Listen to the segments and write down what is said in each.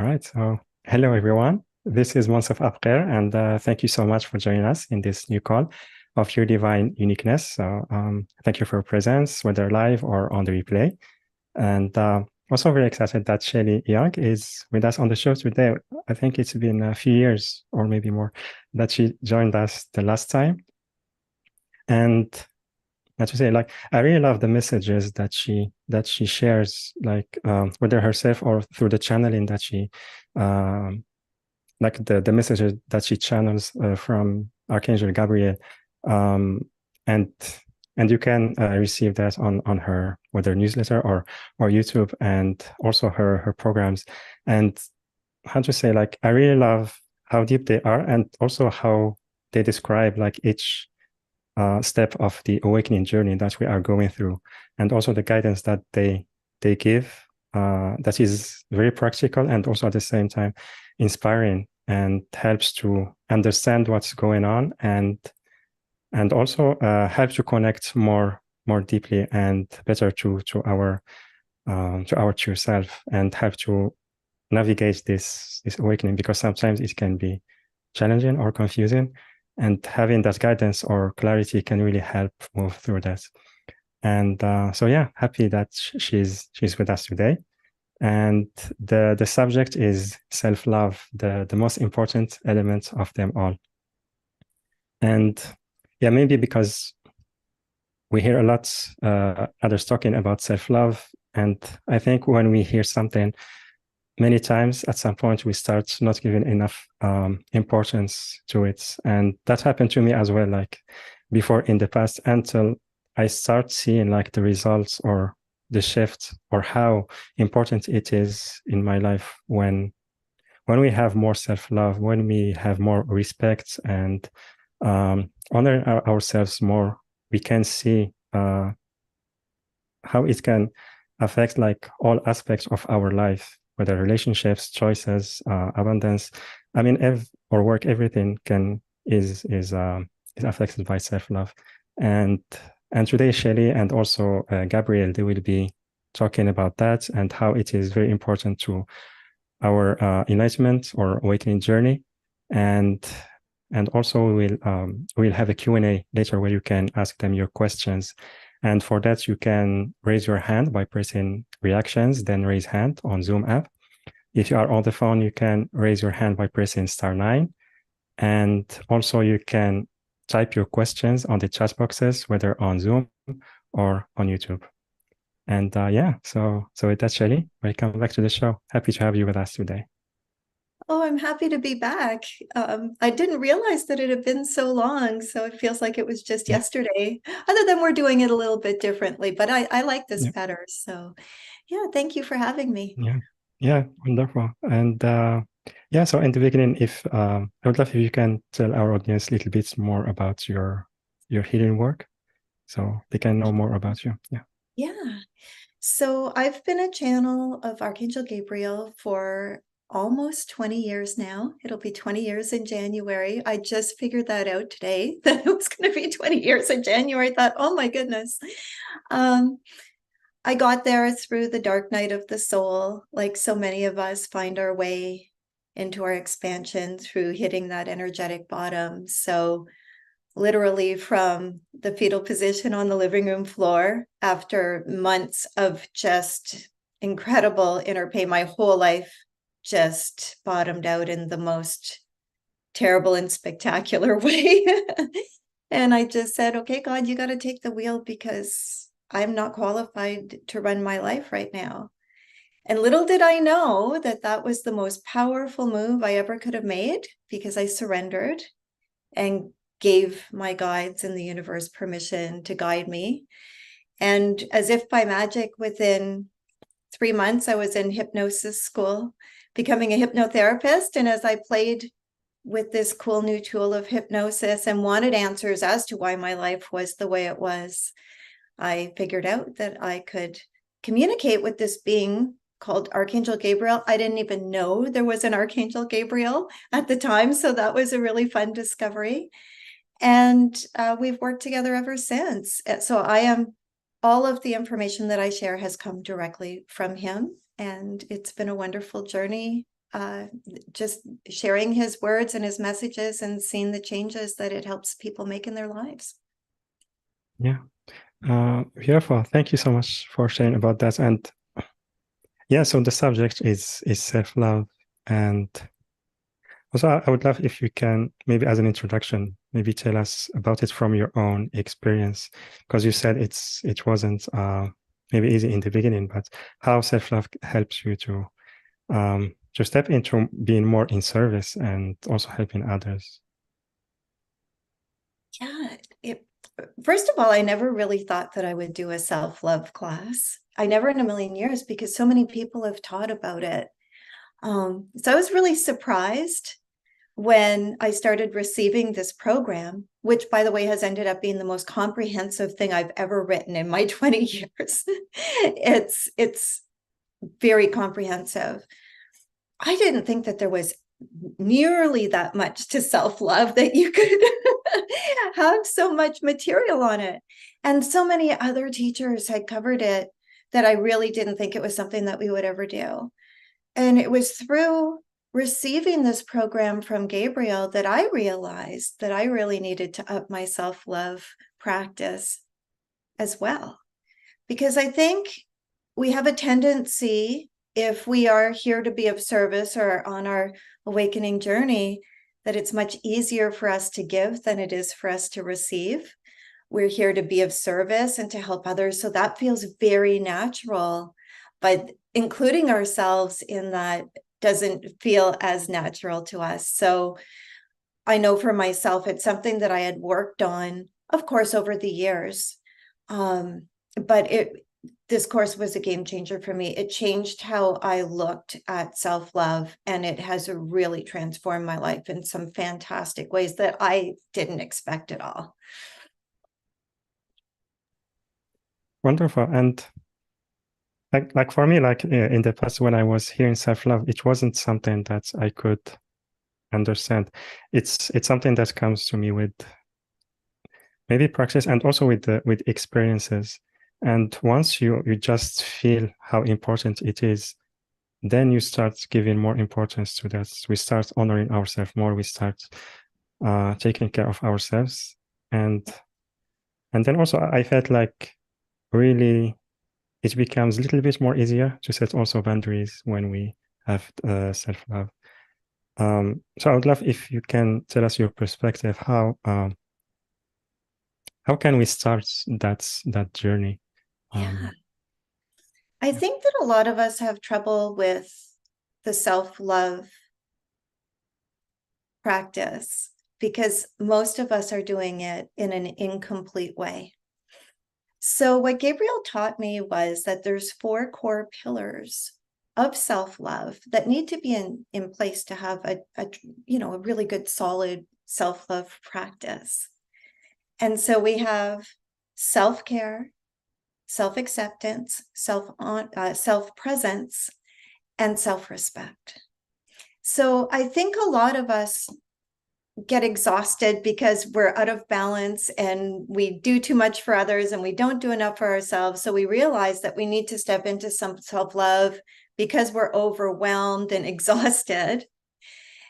All right. So, hello, everyone. This is Monsef Abker, and thank you so much for joining us in this new call of Your Divine Uniqueness. So, thank you for your presence, whether live or on the replay. And also very excited that Shelley Young is with us on the show today. I think it's been a few years or maybe more that she joined us the last time. And to say, like, I really love the messages that she shares, like whether herself or through the channeling that she um, like the messages that she channels from Archangel Gabriel, um, and and you can receive that on her whether newsletter or YouTube, and also her programs. And how to say, like, I really love how deep they are, and also how they describe like each step of the awakening journey that we are going through, and also the guidance that they give, that is very practical and also at the same time inspiring, and helps to understand what's going on, and also helps to connect more deeply and better to our true self, and help to navigate this awakening, because sometimes it can be challenging or confusing, and having that guidance or clarity can really help move through that. And so yeah, happy that she's with us today. And the subject is self-love, the most important element of them all. And yeah, maybe because we hear a lot others talking about self-love, and I think when we hear something many times, at some point we start not giving enough importance to it. And that happened to me as well, like before in the past, until I start seeing like the results or the shift, or how important it is in my life when we have more self-love, when we have more respect, and honor ourselves more. We can see how it can affect like all aspects of our life, whether relationships, choices, abundance. I mean, or work, everything is affected by self-love. And today, Shelley and also Gabriel, they will be talking about that, and how it is very important to our enlightenment or awakening journey. And also we'll have a Q&A later where you can ask them your questions. And for that, you can raise your hand by pressing reactions, then raise hand on Zoom app. If you are on the phone, you can raise your hand by pressing *9. And also you can type your questions on the chat boxes, whether on Zoom or on YouTube. And yeah, so with that, Shelley, welcome back to the show. Happy to have you with us today. Oh, I'm happy to be back. I didn't realize that it had been so long, so it feels like it was just Yeah, yesterday, other than we're doing it a little bit differently, but I like this yeah, better. So yeah, thank you for having me. yeah, yeah, wonderful. And yeah, so in the beginning, if I would love if you can tell our audience a little bit more about your healing work, so they can know more about you. Yeah. Yeah. So I've been a channel of Archangel Gabriel for almost 20 years now. It'll be 20 years in January. I just figured that out today, that it was going to be 20 years in January. I thought, oh my goodness. Um, I got there through the dark night of the soul, like so many of us find our way into our expansion through hitting that energetic bottom. So literally from the fetal position on the living room floor, after months of just incredible inner pain, my whole life just bottomed out in the most terrible and spectacular way. And I just said, okay, God, you got to take the wheel, because I'm not qualified to run my life right now. And little did I know that that was the most powerful move I ever could have made, because I surrendered and gave my guides in the universe permission to guide me. And as if by magic, within 3 months, I was in hypnosis school, becoming a hypnotherapist. And as I played with this cool new tool of hypnosis and wanted answers as to why my life was the way it was, I figured out that I could communicate with this being called Archangel Gabriel. I didn't even know there was an Archangel Gabriel at the time, so that was a really fun discovery. And we've worked together ever since. So all of the information that I share has come directly from him, and it's been a wonderful journey just sharing his words and his messages and seeing the changes that it helps people make in their lives. Yeah. Beautiful. Thank you so much for sharing about that. And yeah, so the subject is self-love. And also, I would love if you can, maybe as an introduction, maybe tell us about it from your own experience, because you said it wasn't maybe easy in the beginning, but how self-love helps you to step into being more in service and also helping others. Yeah, first of all, I never really thought that I would do a self-love class. I never in a million years, because so many people have taught about it. So I was really surprised when I started receiving this program, which, by the way, has ended up being the most comprehensive thing I've ever written in my 20 years. It's very comprehensive. I didn't think that there was nearly that much to self-love, that you could have so much material on it. And so many other teachers had covered it that I really didn't think it was something that we would ever do. And it was through receiving this program from Gabriel that I realized that I really needed to up my self-love practice as well. Because I think we have a tendency, if we are here to be of service or on our awakening journey, that it's much easier for us to give than it is for us to receive. We're here to be of service and to help others. So that feels very natural. But including ourselves in that doesn't feel as natural to us. So I know for myself, it's something that I had worked on, of course, over the years. But this course was a game changer for me. It changed how I looked at self-love, and it has really transformed my life in some fantastic ways that I didn't expect at all. Wonderful. And like for me, like in the past, when I was hearing self-love, it wasn't something that I could understand. It's something that comes to me with maybe practice and also with experiences. And once you just feel how important it is, then you start giving more importance to that. We start honoring ourselves more. We start taking care of ourselves, and then also I felt like really it becomes a little bit more easier to set also boundaries when we have self-love. So I would love if you can tell us your perspective. How can we start that journey? Yeah. I think that a lot of us have trouble with the self-love practice because most of us are doing it in an incomplete way. So what Gabriel taught me was that there's 4 core pillars of self-love that need to be in place to have a really good, solid self-love practice. And so we have self-care, self-acceptance, self-presence, and self-respect. So I think a lot of us get exhausted because we're out of balance and we do too much for others and we don't do enough for ourselves. So we realize that we need to step into some self-love because we're overwhelmed and exhausted.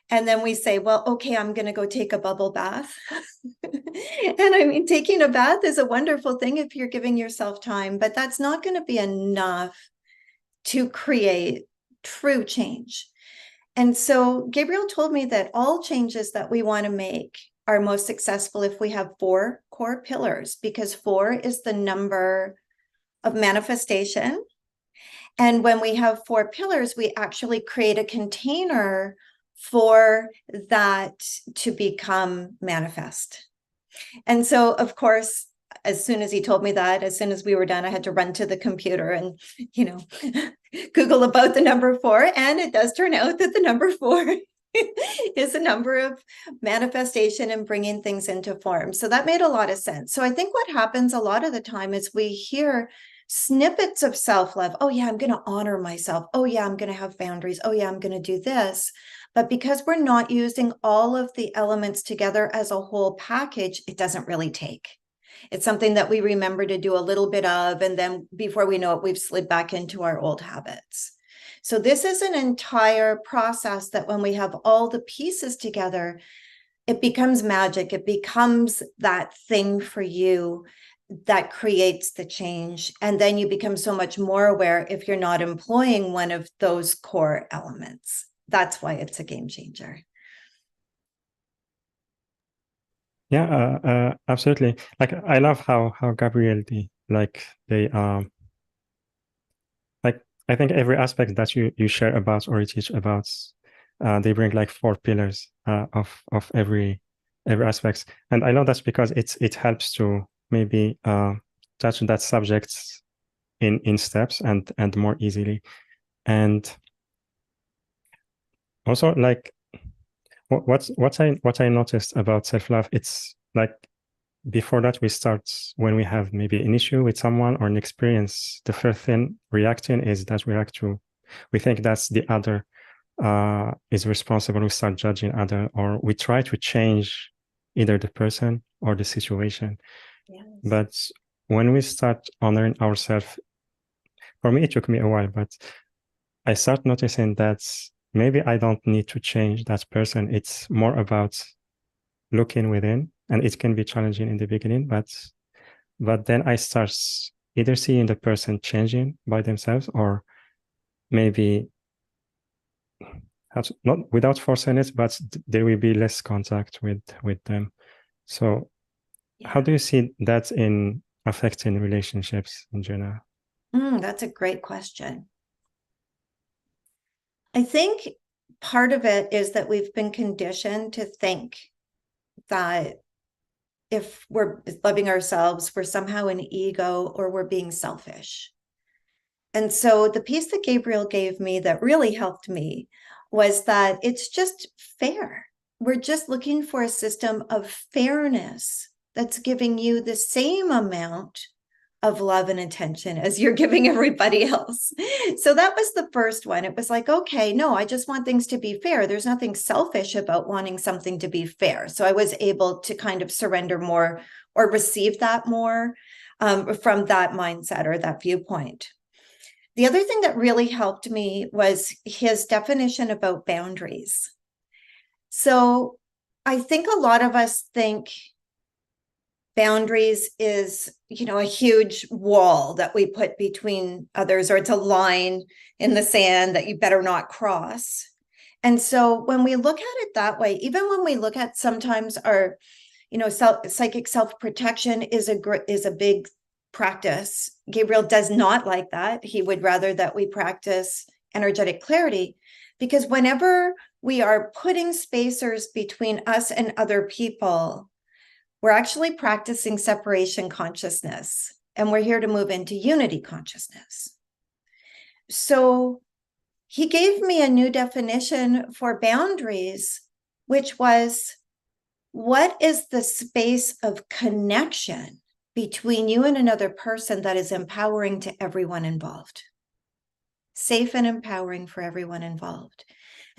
And then we say, well, okay, I'm going to go take a bubble bath. And I mean, taking a bath is a wonderful thing if you're giving yourself time, but that's not going to be enough to create true change. And so Gabriel told me that all changes that we want to make are most successful if we have 4 core pillars, because 4 is the number of manifestation. And when we have 4 pillars, we actually create a container for that to become manifest. And so, of course, as soon as he told me that, as soon as we were done, I had to run to the computer and, Google about the number 4. And it does turn out that the number 4 is a number of manifestation and bringing things into form. So that made a lot of sense. So I think what happens a lot of the time is we hear snippets of self-love. Oh, yeah, I'm going to honor myself. Oh, yeah, I'm going to have boundaries. Oh, yeah, I'm going to do this. But because we're not using all of the elements together as a whole package, it doesn't really take. It's something that we remember to do a little bit of, and then before we know it, we've slid back into our old habits. So this is an entire process that when we have all the pieces together, it becomes magic. It becomes that thing for you that creates the change. And then you become so much more aware if you're not employing one of those core elements. That's why it's a game changer. Yeah, absolutely. Like I love how Gabriel like I think every aspect that you share about or you teach about, they bring like 4 pillars of every aspect. And I know that's because it helps to maybe touch that subject in steps and more easily. And also like what I noticed about self-love, it's like before that we start, when we have maybe an issue with someone or an experience, the first thing reacting is that we think that's the other is responsible. We start judging other, or we try to change either the person or the situation. Yes. But when we start honoring ourselves, for me it took me a while, but I start noticing that maybe I don't need to change that person. It's more about looking within, and it can be challenging in the beginning, but then I start either seeing the person changing by themselves, or maybe not without forcing it, but there will be less contact with them. So how do you see that in affecting relationships in general? That's a great question. I think part of it is that we've been conditioned to think that if we're loving ourselves, we're somehow an ego or we're being selfish. And so the piece that Gabriel gave me that really helped me was that it's just fair. We're just looking for a system of fairness that's giving you the same amount of love and attention as you're giving everybody else. So that was the first one. It was like, okay, no, I just want things to be fair. There's nothing selfish about wanting something to be fair. So I was able to kind of surrender more or receive that more from that mindset or that viewpoint. The other thing that really helped me was his definition about boundaries. So I think a lot of us think boundaries is, a huge wall that we put between others, or it's a line in the sand that you better not cross. And so when we look at it that way, even when we look at sometimes our, psychic self-protection is a big practice. Gabriel does not like that. He would rather that we practice energetic clarity, because whenever we are putting spacers between us and other people, we're actually practicing separation consciousness, and we're here to move into unity consciousness. So he gave me a new definition for boundaries, which was, what is the space of connection between you and another person that is empowering to everyone involved? Safe and empowering for everyone involved.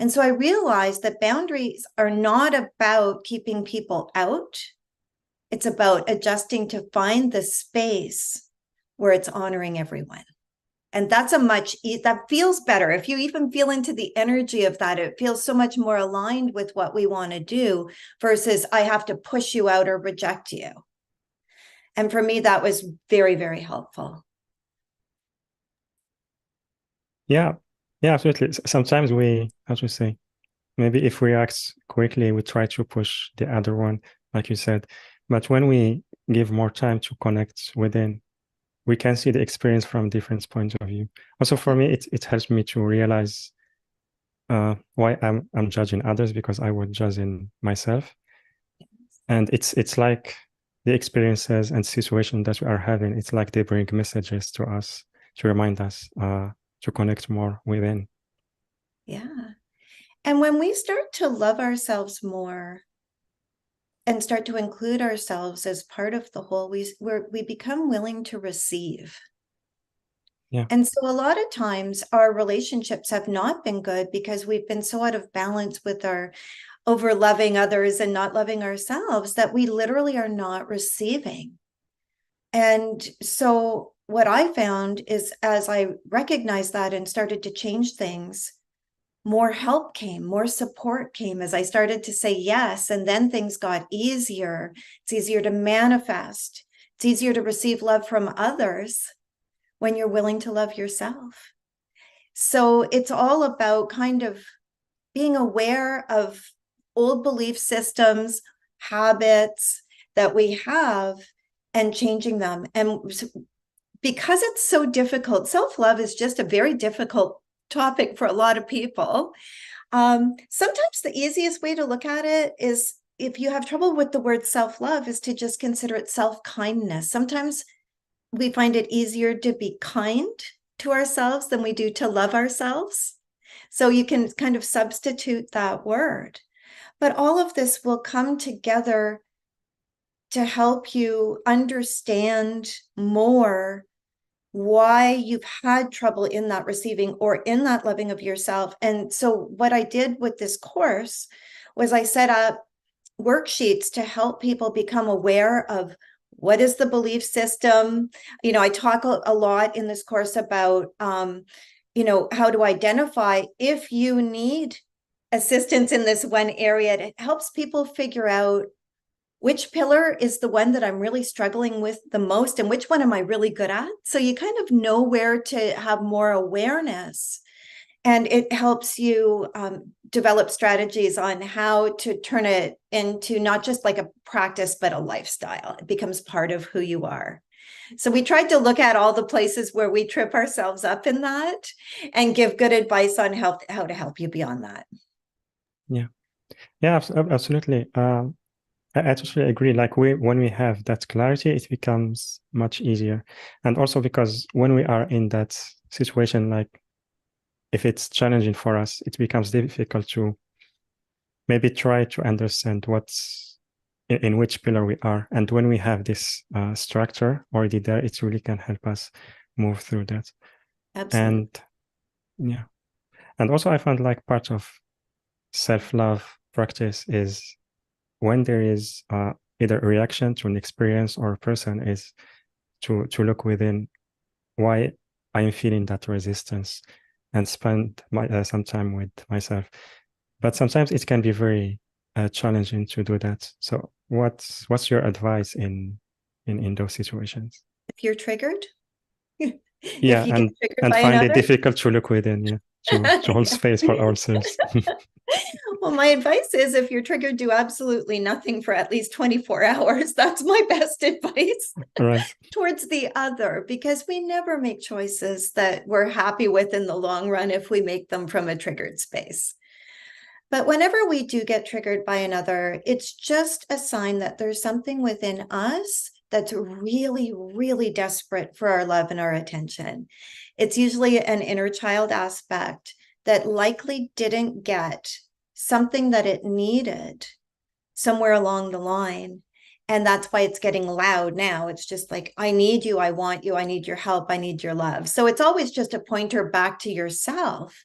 And so I realized that boundaries are not about keeping people out. It's about adjusting to find the space where it's honoring everyone. And that's that feels better. If you even feel into the energy of that, it feels so much more aligned with what we want to do versus I have to push you out or reject you. And for me, that was very, very helpful. Yeah, absolutely. Sometimes we, how to say, maybe if we act quickly, we try to push the other one, like you said. But when we give more time to connect within, we can see the experience from different points of view. Also, for me, it helps me to realize why I'm judging others, because I was judging myself. And it's like the experiences and situations that we are having, it's like they bring messages to us to remind us to connect more within. Yeah. And when we start to love ourselves more and start to include ourselves as part of the whole, we become willing to receive. Yeah. And so a lot of times our relationships have not been good because we've been so out of balance with our over loving others and not loving ourselves that we literally are not receiving. And so what I found is as I recognized that and started to change things, more help came, more support came as I started to say yes. And then things got easier. It's easier to manifest. It's easier to receive love from others when you're willing to love yourself. So it's all about kind of being aware of old belief systems, habits that we have, and changing them. And because it's so difficult, self-love is just a very difficult topic for a lot of people. Sometimes the easiest way to look at it is, if you have trouble with the word self-love, is to just consider it self-kindness. Sometimes we find it easier to be kind to ourselves than we do to love ourselves. So you can kind of substitute that word. But all of this will come together to help you understand more why you've had trouble in that receiving or in that loving of yourself. And so what I did with this course was I set up worksheets to help people become aware of what is the belief system. I talk a lot in this course about, how to identify if you need assistance in this one area. It helps people figure out which pillar is the one that I'm really struggling with the most and which one am I really good at. So you kind of know where to have more awareness. And it helps you develop strategies on how to turn it into not just like a practice, but a lifestyle. It becomes part of who you are. So we tried to look at all the places where we trip ourselves up in that and give good advice on how to help you beyond that. Yeah. Yeah, absolutely. I totally agree. Like when we have that clarity, it becomes much easier. And also because when we are in that situation, like if it's challenging for us, it becomes difficult to maybe try to understand what's in which pillar we are. And when we have this structure already there, it really can help us move through that. Absolutely. And yeah. And also I found like part of self-love practice is when there is either a reaction to an experience or a person, is to look within why I'm feeling that resistance and spend some time with myself. But sometimes it can be very challenging to do that. So what's your advice in those situations? If you're triggered, Yeah, if you get triggered and by find it another. difficult to look within, yeah, to hold space for ourselves. Well, my advice is, if you're triggered, do absolutely nothing for at least 24 hours. That's my best advice Right. towards the other, because we never make choices that we're happy with in the long run if we make them from a triggered space. But whenever we do get triggered by another, it's just a sign that there's something within us that's really, really desperate for our love and our attention. It's usually an inner child aspect that likely didn't get something that it needed somewhere along the line. And that's why it's getting loud now. It's just like, I need you, I want you, I need your help, I need your love. So it's always just a pointer back to yourself.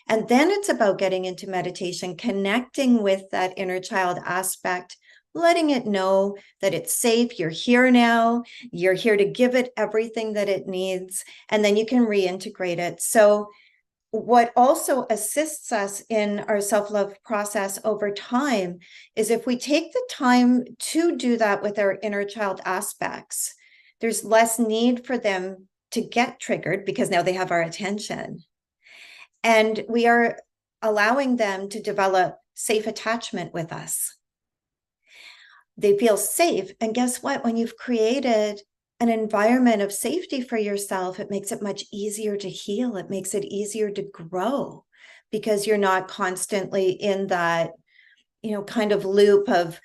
And then it's about getting into meditation, connecting with that inner child aspect, letting it know that it's safe. You're here now. You're here to give it everything that it needs. And then you can reintegrate it. So what also assists us in our self-love process over time is if we take the time to do that with our inner child aspects, there's less need for them to get triggered because now they have our attention. And we are allowing them to develop safe attachment with us. They feel safe. And guess what? When you've created an environment of safety for yourself, it makes it much easier to heal. It makes it easier to grow because you're not constantly in that, kind of loop of,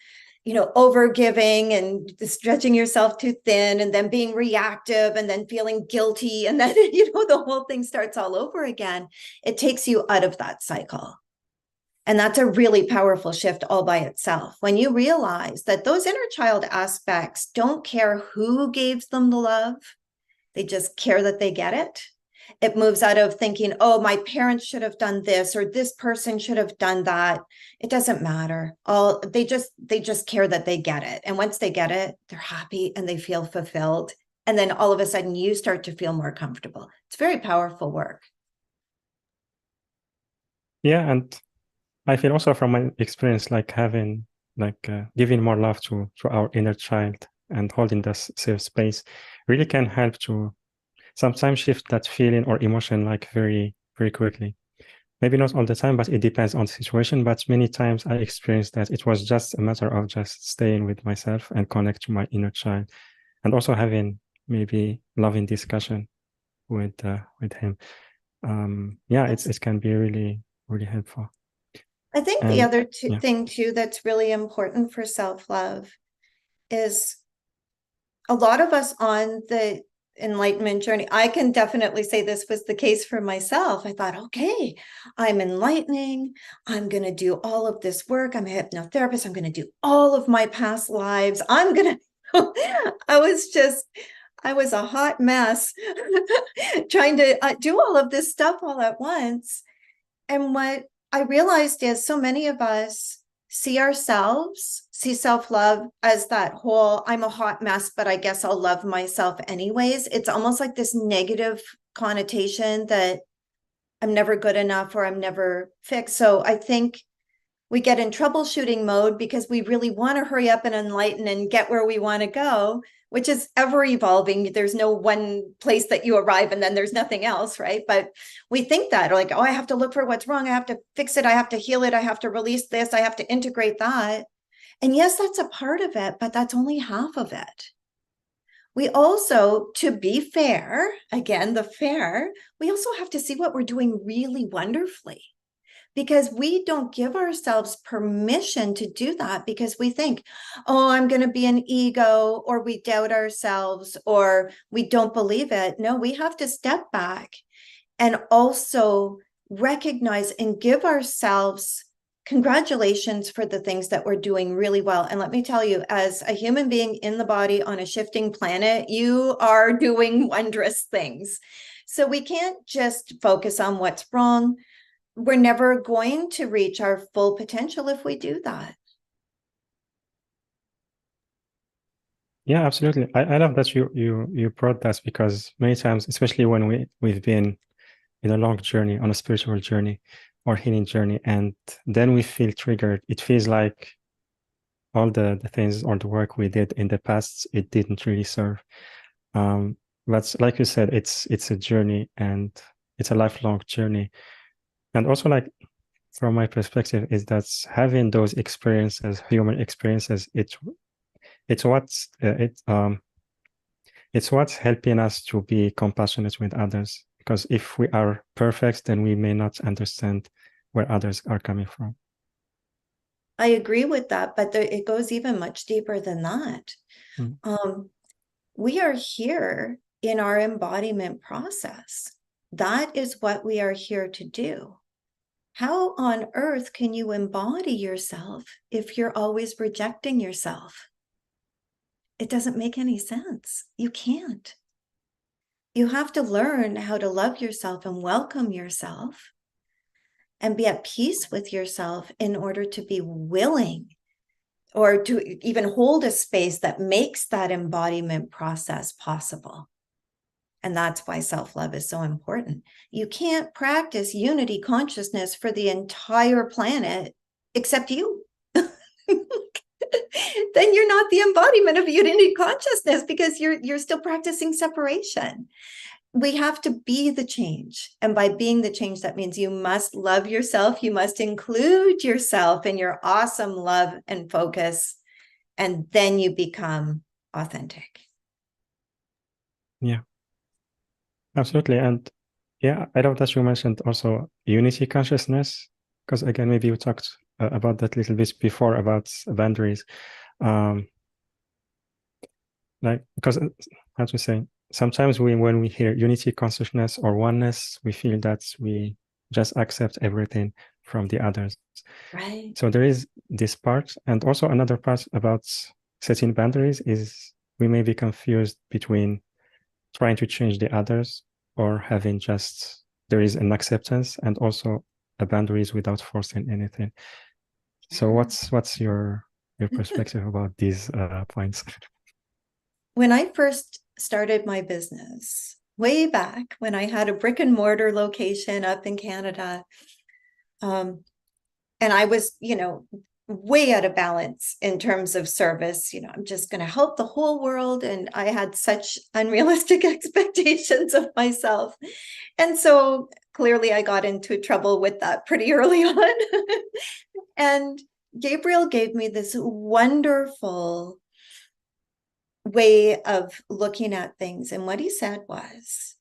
over giving and stretching yourself too thin and then being reactive and then feeling guilty. And then, the whole thing starts all over again. It takes you out of that cycle. And that's a really powerful shift all by itself. When you realize that those inner child aspects don't care who gave them the love, they just care that they get it. It moves out of thinking, oh, my parents should have done this, or this person should have done that. It doesn't matter. They just care that they get it. And once they get it, they're happy and they feel fulfilled. And then all of a sudden you start to feel more comfortable. It's very powerful work. Yeah, and I feel also from my experience, like having, like giving more love to our inner child and holding this safe space really can help to sometimes shift that feeling or emotion like very, very quickly. Maybe not all the time, but it depends on the situation. But many times I experienced that it was just a matter of just staying with myself and connect to my inner child, and also having maybe loving discussion with him. Yeah, it can be really, really helpful. I think the And other yeah, thing too that's really important for self-love is a lot of us on the enlightenment journey. I can definitely say this was the case for myself. I thought, okay, I'm enlightening. I'm going to do all of this work. I'm a hypnotherapist. I'm going to do all of my past lives. I'm going to, I was a hot mess trying to do all of this stuff all at once. And what I realized is so many of us see self-love as that whole, I'm a hot mess, but I guess I'll love myself anyways. It's almost like this negative connotation that I'm never good enough or I'm never fixed. So I think we get in troubleshooting mode because we really want to hurry up and enlighten and get where we want to go, which is ever evolving. There's no one place that you arrive and then there's nothing else, right? But we think that like, oh, I have to look for what's wrong. I have to fix it. I have to heal it. I have to release this. I have to integrate that. And yes, that's a part of it, but that's only half of it. We also, to be fair, again, we also have to see what we're doing really wonderfully, because we don't give ourselves permission to do that because we think, oh, I'm going to be an ego, or we doubt ourselves, or we don't believe it. No, we have to step back and also recognize and give ourselves congratulations for the things that we're doing really well. And let me tell you, as a human being in the body on a shifting planet, you are doing wondrous things. So we can't just focus on what's wrong. We're never going to reach our full potential if we do that. yeah, absolutely. I love that you brought that, because many times, especially when we've been in a long journey, on a spiritual journey or healing journey, and then we feel triggered, it feels like all the things or the work we did in the past, it didn't really serve. But like you said, it's a journey, and it's a lifelong journey. And also, like, from my perspective, is that having those experiences, human experiences, it's what's it's what's helping us to be compassionate with others. Because if we are perfect, then we may not understand where others are coming from. I agree with that, but it goes even much deeper than that. We are here in our embodiment process. That is what we are here to do. How on earth can you embody yourself if you're always rejecting yourself? It doesn't make any sense. You can't. You have to learn how to love yourself and welcome yourself and be at peace with yourself in order to be willing, or to even hold a space that makes that embodiment process possible. And that's why self-love is so important. You can't practice unity consciousness for the entire planet except you. Then you're not the embodiment of unity consciousness, because you're still practicing separation. We have to be the change. And by being the change, that means you must love yourself. You must include yourself in your awesome love and focus. And then you become authentic. Yeah, absolutely. And yeah, I love that you mentioned also unity consciousness, because again, maybe you talked about that a little bit before about boundaries. Like, because how to say, sometimes when we hear unity consciousness or oneness, we feel that we just accept everything from the others. Right. So there is this part, and also another part about setting boundaries is we may be confused between trying to change the others or having just, there is an acceptance and also a boundaries without forcing anything. So what's your perspective about these points? When I first started my business, way back when I had a brick and mortar location up in Canada. And I was, way out of balance in terms of service. I'm just going to help the whole world. And I had such unrealistic expectations of myself. And so clearly I got into trouble with that pretty early on. And Gabriel gave me this wonderful way of looking at things. And what he said was,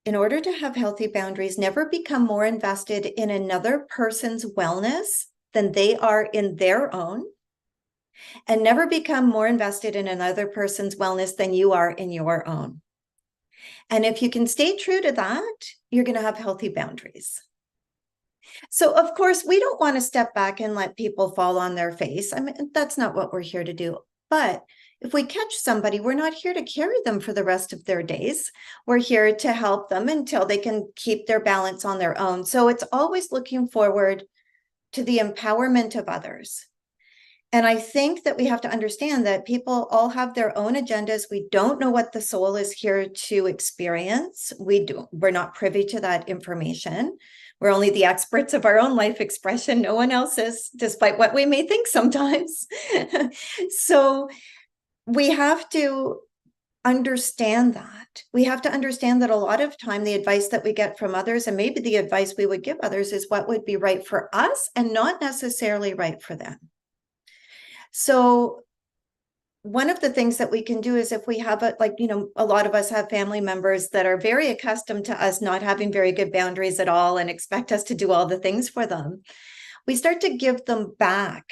in order to have healthy boundaries, never become more invested in another person's wellness than they are in their own, and never become more invested in another person's wellness than you are in your own. And if you can stay true to that, you're going to have healthy boundaries. So, of course, we don't want to step back and let people fall on their face. I mean, that's not what we're here to do. But if we catch somebody, we're not here to carry them for the rest of their days. We're here to help them until they can keep their balance on their own. So it's always looking forward to the empowerment of others. And I think that we have to understand that people all have their own agendas. We don't know what the soul is here to experience. We're not privy to that information. We're only the experts of our own life expression. No one else is, despite what we may think sometimes. So we have to understand that. We have to understand that a lot of time, the advice that we get from others, and maybe the advice we would give others, is what would be right for us and not necessarily right for them. So one of the things that we can do is, if we have a lot of us have family members that are very accustomed to us not having very good boundaries at all and expect us to do all the things for them, we start to give them back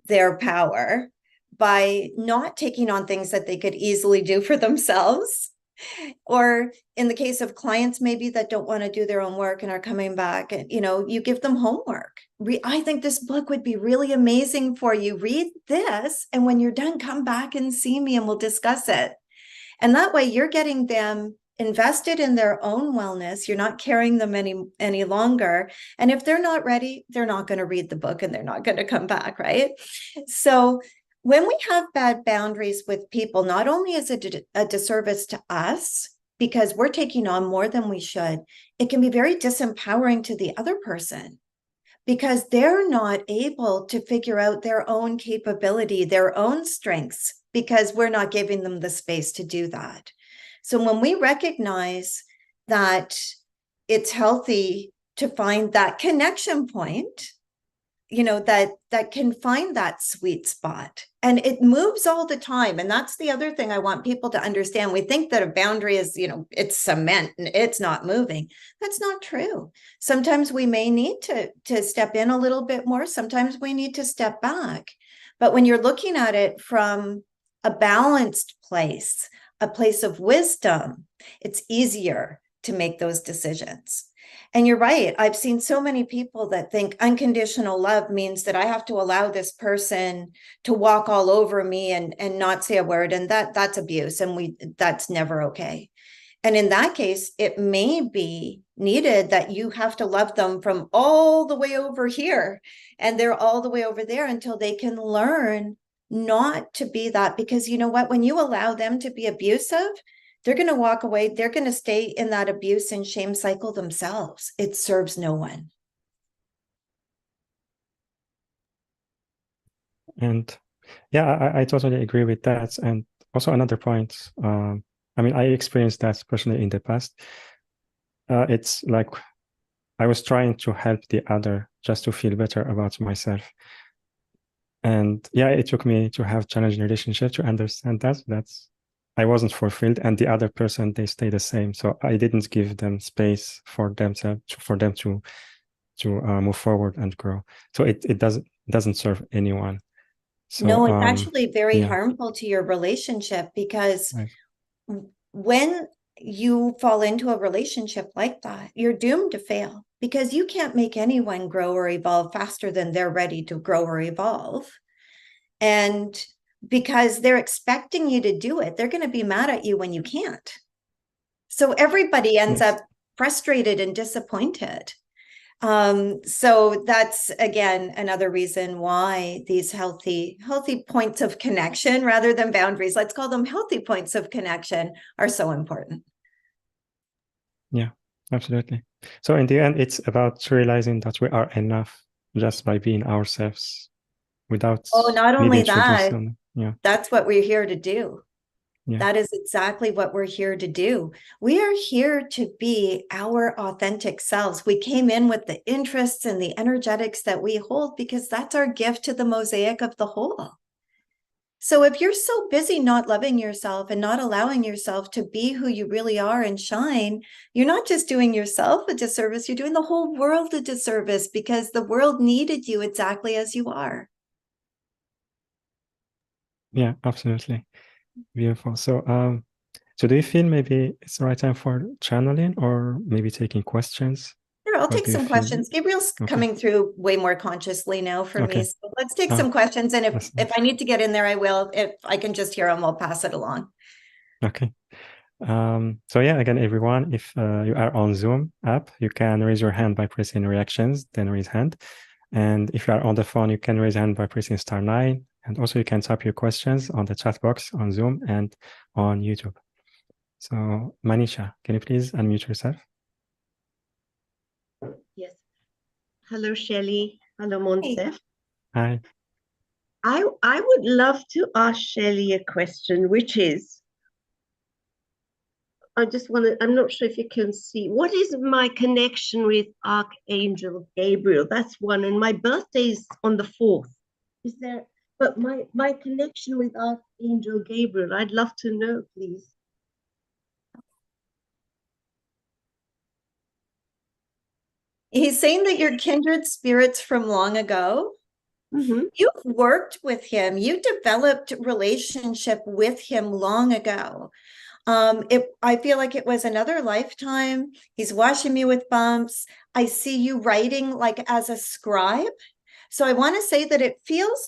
their power by not taking on things that they could easily do for themselves. Or in the case of clients, maybe that don't want to do their own work and are coming back, and you give them homework. I think this book would be really amazing for you. Read this, and when you're done, come back and see me and we'll discuss it. And that way you're getting them invested in their own wellness. You're not carrying them any longer. And if they're not ready, they're not going to read the book and they're not going to come back, right? So when we have bad boundaries with people, not only is it a disservice to us because we're taking on more than we should, it can be very disempowering to the other person because they're not able to figure out their own capability, their own strengths, because we're not giving them the space to do that. So when we recognize that it's healthy to find that connection point, that can find that sweet spot, and it moves all the time. And that's the other thing I want people to understand. We think that a boundary is, it's cement and it's not moving. That's not true. Sometimes we may need to step in a little bit more. Sometimes we need to step back. But when you're looking at it from a balanced place, a place of wisdom, it's easier to make those decisions. And you're right. I've seen so many people that think unconditional love means that I have to allow this person to walk all over me and not say a word. And that's abuse. And that's never okay. And in that case, it may be needed that you have to love them from all the way over here and they're all the way over there until they can learn not to be that. Because you know what? When you allow them to be abusive, they're going to walk away. They're going to stay in that abuse and shame cycle themselves. It serves no one. And yeah, I totally agree with that. And also another point, I experienced that personally in the past. It's like I was trying to help the other just to feel better about myself. And yeah, it took me to have challenging relationship to understand that I wasn't fulfilled, and the other person, they stay the same. So I didn't give them space for them to move forward and grow. So it doesn't serve anyone. So no, it's actually very harmful to your relationship, because when you fall into a relationship like that, you're doomed to fail, because you can't make anyone grow or evolve faster than they're ready to grow or evolve. And because they're expecting you to do it, they're going to be mad at you when you can't. So everybody ends up frustrated and disappointed. So that's again another reason why these healthy points of connection rather than boundaries, let's call them healthy points of connection, are so important. Yeah, absolutely. So in the end, it's about realizing that we are enough just by being ourselves without not only needing to do that, something. Yeah. that's what we're here to do. Yeah. That is exactly what we're here to do. We are here to be our authentic selves. We came in with the interests and the energetics that we hold because that's our gift to the mosaic of the whole. So if you're so busy not loving yourself and not allowing yourself to be who you really are and shine, you're not just doing yourself a disservice, you're doing the whole world a disservice because the world needed you exactly as you are. Yeah, absolutely. Beautiful. So, so do you feel maybe it's the right time for channeling or maybe taking questions? Sure, I'll What take do you some feel? questions. Gabriel's Okay. coming through way more consciously now for me. Okay. So let's take Ah, some questions. And if that's nice. I need to get in there, I will. If I can just hear them, I'll pass it along. Okay. So yeah, again, everyone, if you are on Zoom app, you can raise your hand by pressing reactions, then raise hand. And if you are on the phone, you can raise hand by pressing *9. And also you can type your questions on the chat box on Zoom and on YouTube. So Manisha, can you please unmute yourself? Yes. Hello, Shelley. Hello, Monsef. Hi. I would love to ask Shelley a question, which is, I'm not sure if you can see, what is my connection with Archangel Gabriel? That's one, and my birthday is on the 4th. Is there, but my connection with Archangel Gabriel, I'd love to know, please. He's saying that you're kindred spirits from long ago. Mm-hmm. You've worked with him. You developed relationship with him long ago. I feel like it was another lifetime. He's washing me with bumps. I see you writing like as a scribe. So I want to say that it feels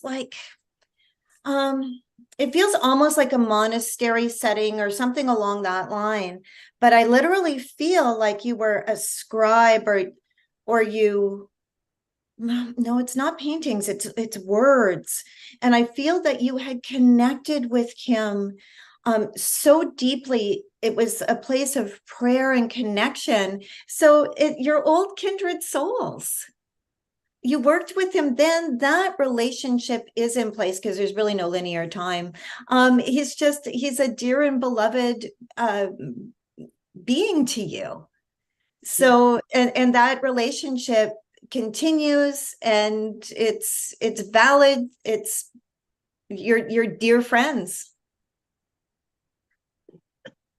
almost like a monastery setting or something along that line. But I literally feel like you were a scribe or you no, it's not paintings, it's words. And I feel that you had connected with him so deeply. It was a place of prayer and connection. So your old kindred souls. You worked with him then, that relationship is in place because there's really no linear time. He's a dear and beloved being to you. So, and that relationship continues and it's valid. It's your dear friends.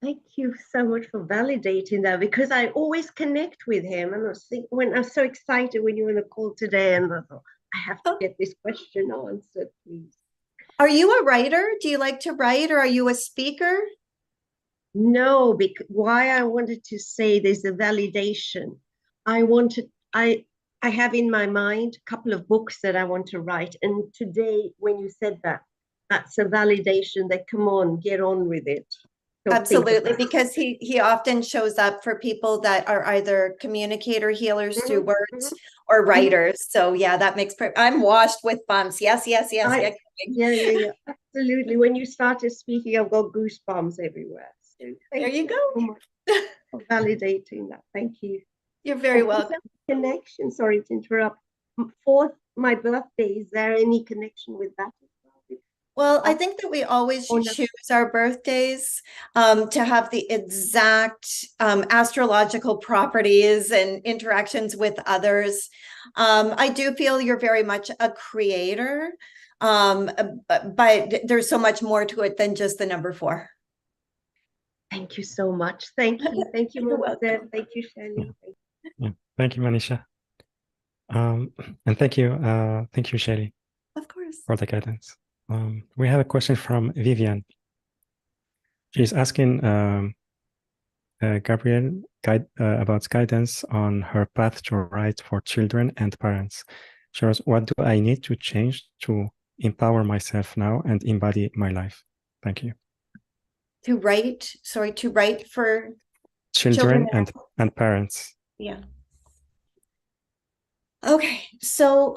Thank you so much for validating that, because I always connect with him. And when I was so excited when you were on the call today, and I thought, I have to get this question answered, please. Are you a writer? Do you like to write, or are you a speaker? No, because why I wanted to say there's a validation. I have in my mind a couple of books that I want to write. And today, when you said that, that's a validation that, come on, get on with it. So absolutely, because he often shows up for people that are either communicator healers through words or writers. So yeah, that makes I'm washed with bumps. Yes. Yeah, absolutely. When you started speaking, I've got goosebumps everywhere. So there you go. So much for validating that. Thank you. You're very welcome. Connection, sorry to interrupt. 4th, my birthday, is there any connection with that? Well, I think that we always choose our birthdays to have the exact astrological properties and interactions with others. I do feel you're very much a creator, but there's so much more to it than just the number 4. Thank you so much. Thank you. Thank you, Mother. Thank you, Shelley. Yeah. Thank you, Manisha. And thank you, Shelley. Of course. For the guidance. We have a question from Vivian. She's asking Gabriel about guidance on her path to write for children and parents. She was, what do I need to change to empower myself now and embody my life? Thank you. To write for children and parents. Yeah. Okay, so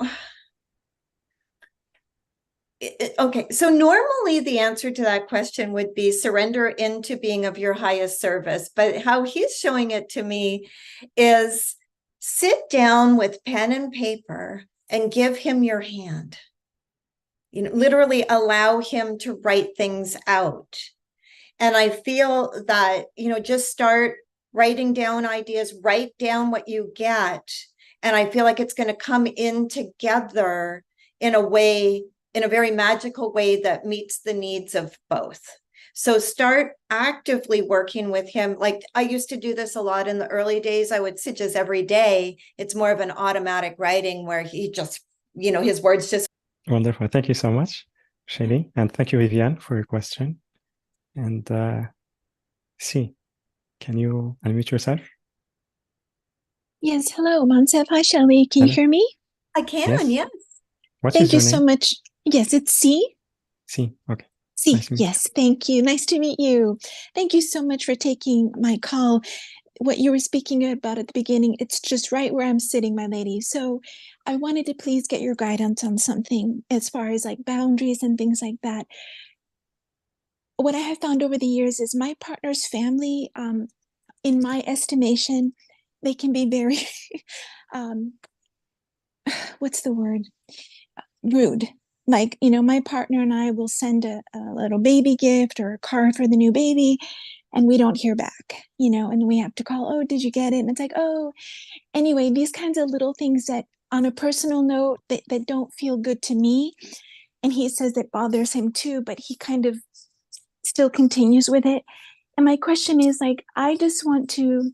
normally the answer to that question would be surrender into being of your highest service. But how he's showing it to me is sit down with pen and paper and give him your hand. Literally allow him to write things out. And I feel that, just start writing down ideas, write down what you get. And I feel like it's going to come in together in a very magical way that meets the needs of both. So start actively working with him. Like I used to do this a lot in the early days. I would sit just every day. It's more of an automatic writing where he just, his words just. Wonderful. Thank you so much, Shelley. And thank you, Vivian, for your question. And can you unmute yourself? Yes, hello, Monsef. Hi, Shelley. Can you hear me? I can, yes. Thank you so much. Yes, it's C. C, okay. C, nice yes, thank you. Nice to meet you. Thank you so much for taking my call. What you were speaking about at the beginning, it's just right where I'm sitting, my lady. So I wanted to please get your guidance on something as far as like boundaries and things like that. What I have found over the years is my partner's family, in my estimation, they can be very, what's the word? Rude. Like, my partner and I will send a little baby gift or a card for the new baby, and we don't hear back, and we have to call, oh, did you get it? And it's like, oh, anyway, these kinds of little things that on a personal note that don't feel good to me. And he says that bothers him too, but he kind of still continues with it. And my question is like, I just want to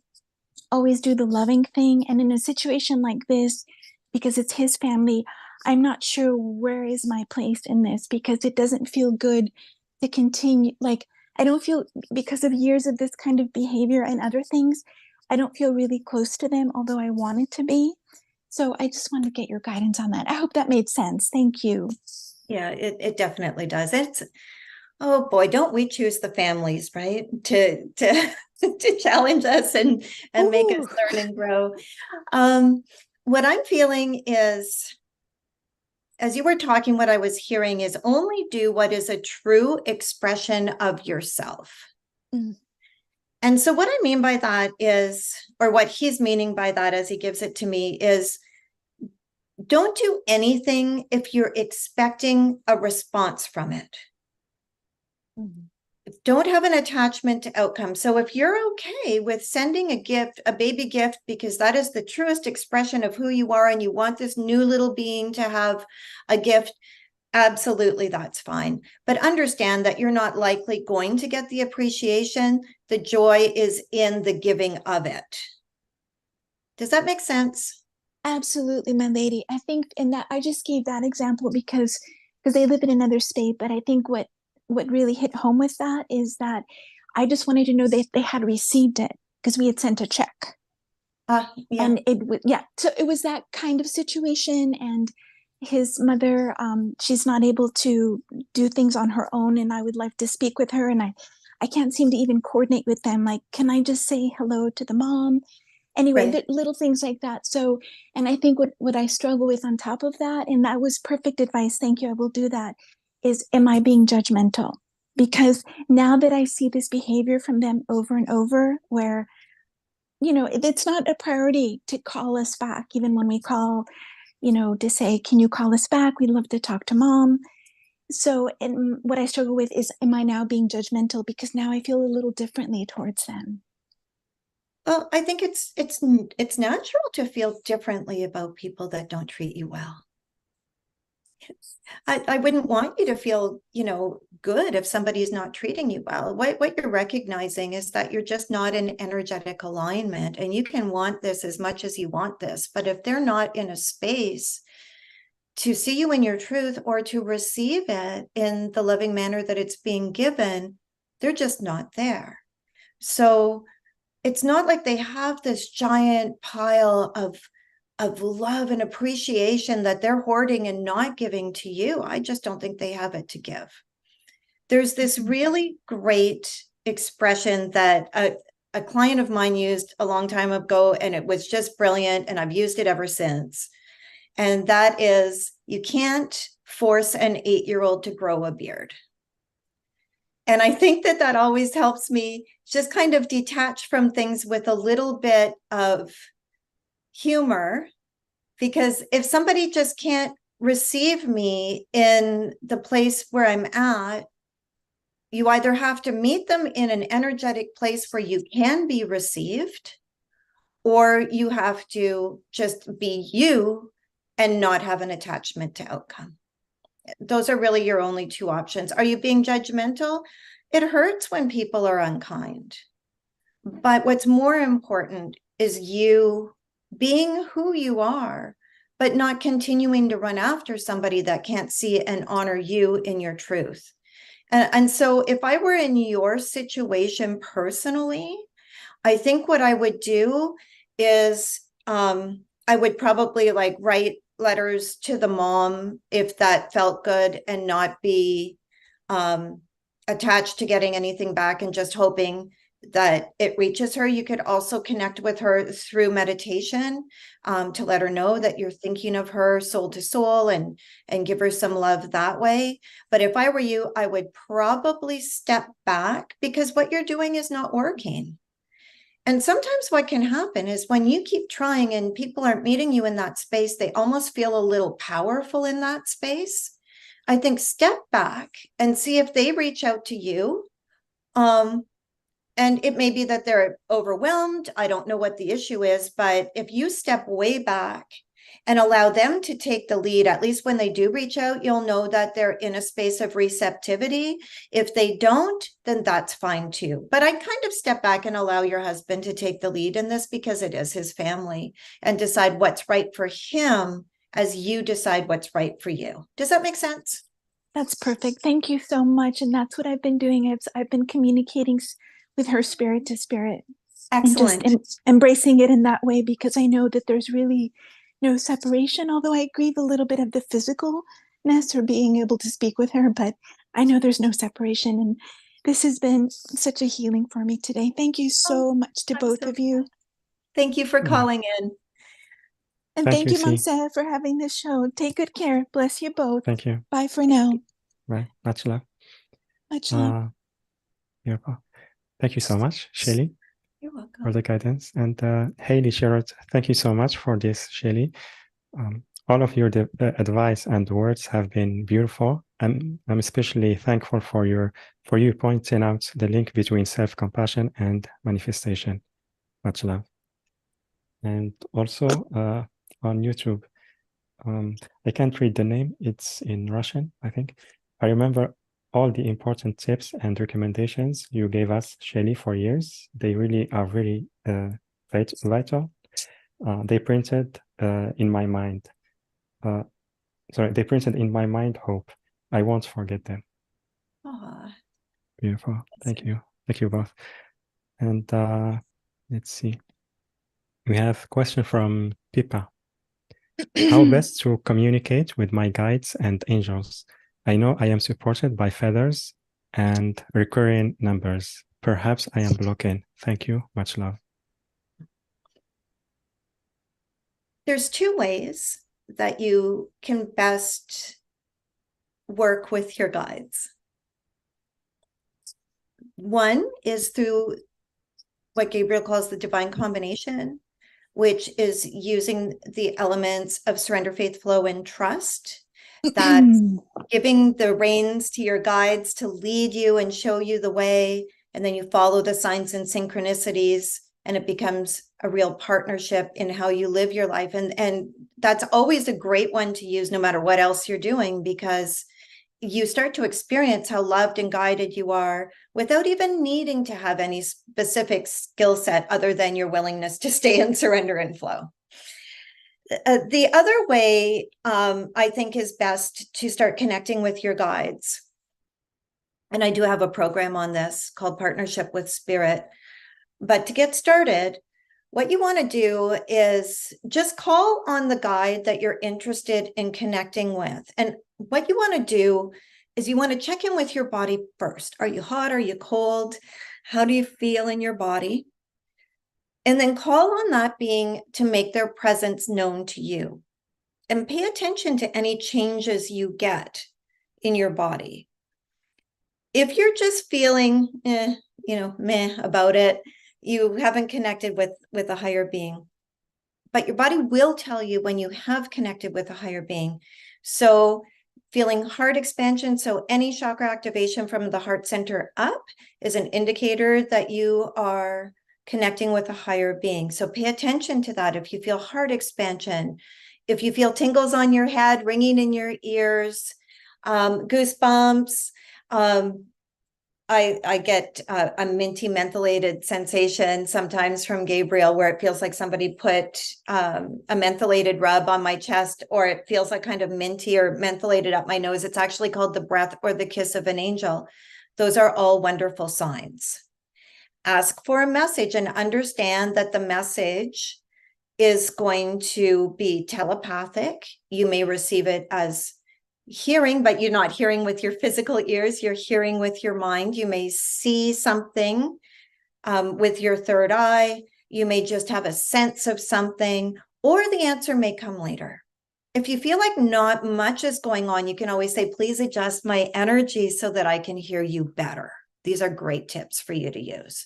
always do the loving thing. And in a situation like this, because it's his family, I'm not sure where is my place in this, because it doesn't feel good to continue. Like, I don't feel, because of years of this kind of behavior and other things, I don't feel really close to them, although I wanted to be. So I just want to get your guidance on that. I hope that made sense. Thank you. Yeah, it definitely does. Oh boy, don't we choose the families, right? To to challenge us and make us learn and grow. What I'm feeling is, as you were talking, what I was hearing is only do what is a true expression of yourself. Mm. And so what I mean by that is, or what he's meaning by that as he gives it to me is, don't do anything if you're expecting a response from it. Mm-hmm. Don't have an attachment to outcome. So if you're okay with sending a gift, a baby gift, because that is the truest expression of who you are, and you want this new little being to have a gift, absolutely, that's fine. But understand that you're not likely going to get the appreciation. The joy is in the giving of it. Does that make sense? Absolutely, my lady. I think in that, I just gave that example because they live in another state, but I think what really hit home with that is that I just wanted to know they had received it, because we had sent a check. Yeah. And so it was that kind of situation. And his mother, she's not able to do things on her own, and I would like to speak with her, and I can't seem to even coordinate with them. Like, can I just say hello to the mom? Anyway, right. Little things like that. So, and I think what I struggle with on top of that, and that was perfect advice, thank you, I will do that, is, am I being judgmental? Because now that I see this behavior from them over and over, where, it's not a priority to call us back, even when we call, to say, can you call us back? We'd love to talk to mom. So, and what I struggle with is, am I now being judgmental? Because now I feel a little differently towards them. Well, I think it's natural to feel differently about people that don't treat you well. I wouldn't want you to feel, good if somebody's not treating you well. What you're recognizing is that you're just not in energetic alignment, and you can want this as much as you want this. But if they're not in a space to see you in your truth or to receive it in the loving manner that it's being given, they're just not there. So it's not like they have this giant pile of love and appreciation that they're hoarding and not giving to you. I just don't think they have it to give. There's this really great expression that a client of mine used a long time ago, and it was just brilliant, and I've used it ever since. And that is, you can't force an 8-year-old to grow a beard. And I think that that always helps me just kind of detach from things with a little bit of humor, because if somebody just can't receive me in the place where I'm at, you either have to meet them in an energetic place where you can be received, or you have to just be you and not have an attachment to outcome. Those are really your only two options. Are you being judgmental? It hurts when people are unkind. But what's more important is you being who you are, but not continuing to run after somebody that can't see and honor you in your truth. And so if I were in your situation personally, I think what I would do is I would probably like write letters to the mom if that felt good, and not be attached to getting anything back and just hoping that it reaches her. You could also connect with her through meditation to let her know that you're thinking of her soul to soul, and give her some love that way. But if I were you, I would probably step back, because what you're doing is not working. And sometimes what can happen is when you keep trying and people aren't meeting you in that space, they almost feel a little powerful in that space. I think step back and see if they reach out to you. And it may be that they're overwhelmed. I don't know what the issue is, but if you step way back and allow them to take the lead, at least when they do reach out, you'll know that they're in a space of receptivity. If they don't, then that's fine too. But I kind of step back and allow your husband to take the lead in this, because it is his family, and decide what's right for him as you decide what's right for you. Does that make sense? That's perfect. Thank you so much. And that's what I've been doing. I've been communicating with her spirit to spirit. Excellent. And just embracing it in that way, because I know that there's really no separation, although I grieve a little bit of the physicalness or being able to speak with her, but I know there's no separation. And this has been such a healing for me today. Thank you so much to both of you. Thank you for calling in. And thank you, Monse, for having this show. Take good care. Bless you both. Thank you. Bye for now. Bye. Much love. Much love. Beautiful. Thank you so much, Shelley. You're welcome. For the guidance. And Hayley Sherrod, thank you so much for this, Shelley. All of your advice and words have been beautiful. And I'm especially thankful for you pointing out the link between self-compassion and manifestation. Much love. And also on YouTube, I can't read the name. It's in Russian, I think. I remember all the important tips and recommendations you gave us, Shelley, for years. They really are very vital. They printed in my mind. They printed in my mind hope. I won't forget them. Aww. Beautiful. Thank you. Thank you both. And let's see. We have a question from Pippa. How best to communicate with my guides and angels? I know I am supported by feathers and recurring numbers. Perhaps I am blocking. Thank you. Much love. There's two ways that you can best work with your guides. One is through what Gabriel calls the divine combination, which is using the elements of surrender, faith, flow, and trust. That's giving the reins to your guides to lead you and show you the way, and then you follow the signs and synchronicities, and it becomes a real partnership in how you live your life. And that's always a great one to use no matter what else you're doing, because you start to experience how loved and guided you are without even needing to have any specific skill set other than your willingness to stay in surrender and flow. The other way I think is best to start connecting with your guides. And I do have a program on this called Partnership with Spirit. But to get started, what you want to do is just call on the guide that you're interested in connecting with. And what you want to do is you want to check in with your body first. Are you hot? Are you cold? How do you feel in your body? And then call on that being to make their presence known to you. and pay attention to any changes you get in your body. If you're just feeling, meh about it, you haven't connected with a higher being. But your body will tell you when you have connected with a higher being. So feeling heart expansion, so any chakra activation from the heart center up is an indicator that you are connecting with a higher being. So pay attention to that. If you feel heart expansion, if you feel tingles on your head, ringing in your ears, goosebumps, I get a minty mentholated sensation sometimes from Gabriel, where it feels like somebody put a mentholated rub on my chest, or it feels like kind of minty or mentholated up my nose. It's actually called the breath or the kiss of an angel. Those are all wonderful signs. Ask for a message and understand that the message is going to be telepathic. You may receive it as hearing, but you're not hearing with your physical ears, you're hearing with your mind. You may see something with your third eye. You may just have a sense of something, or the answer may come later. If you feel like not much is going on, you can always say, please adjust my energy so that I can hear you better. These are great tips for you to use.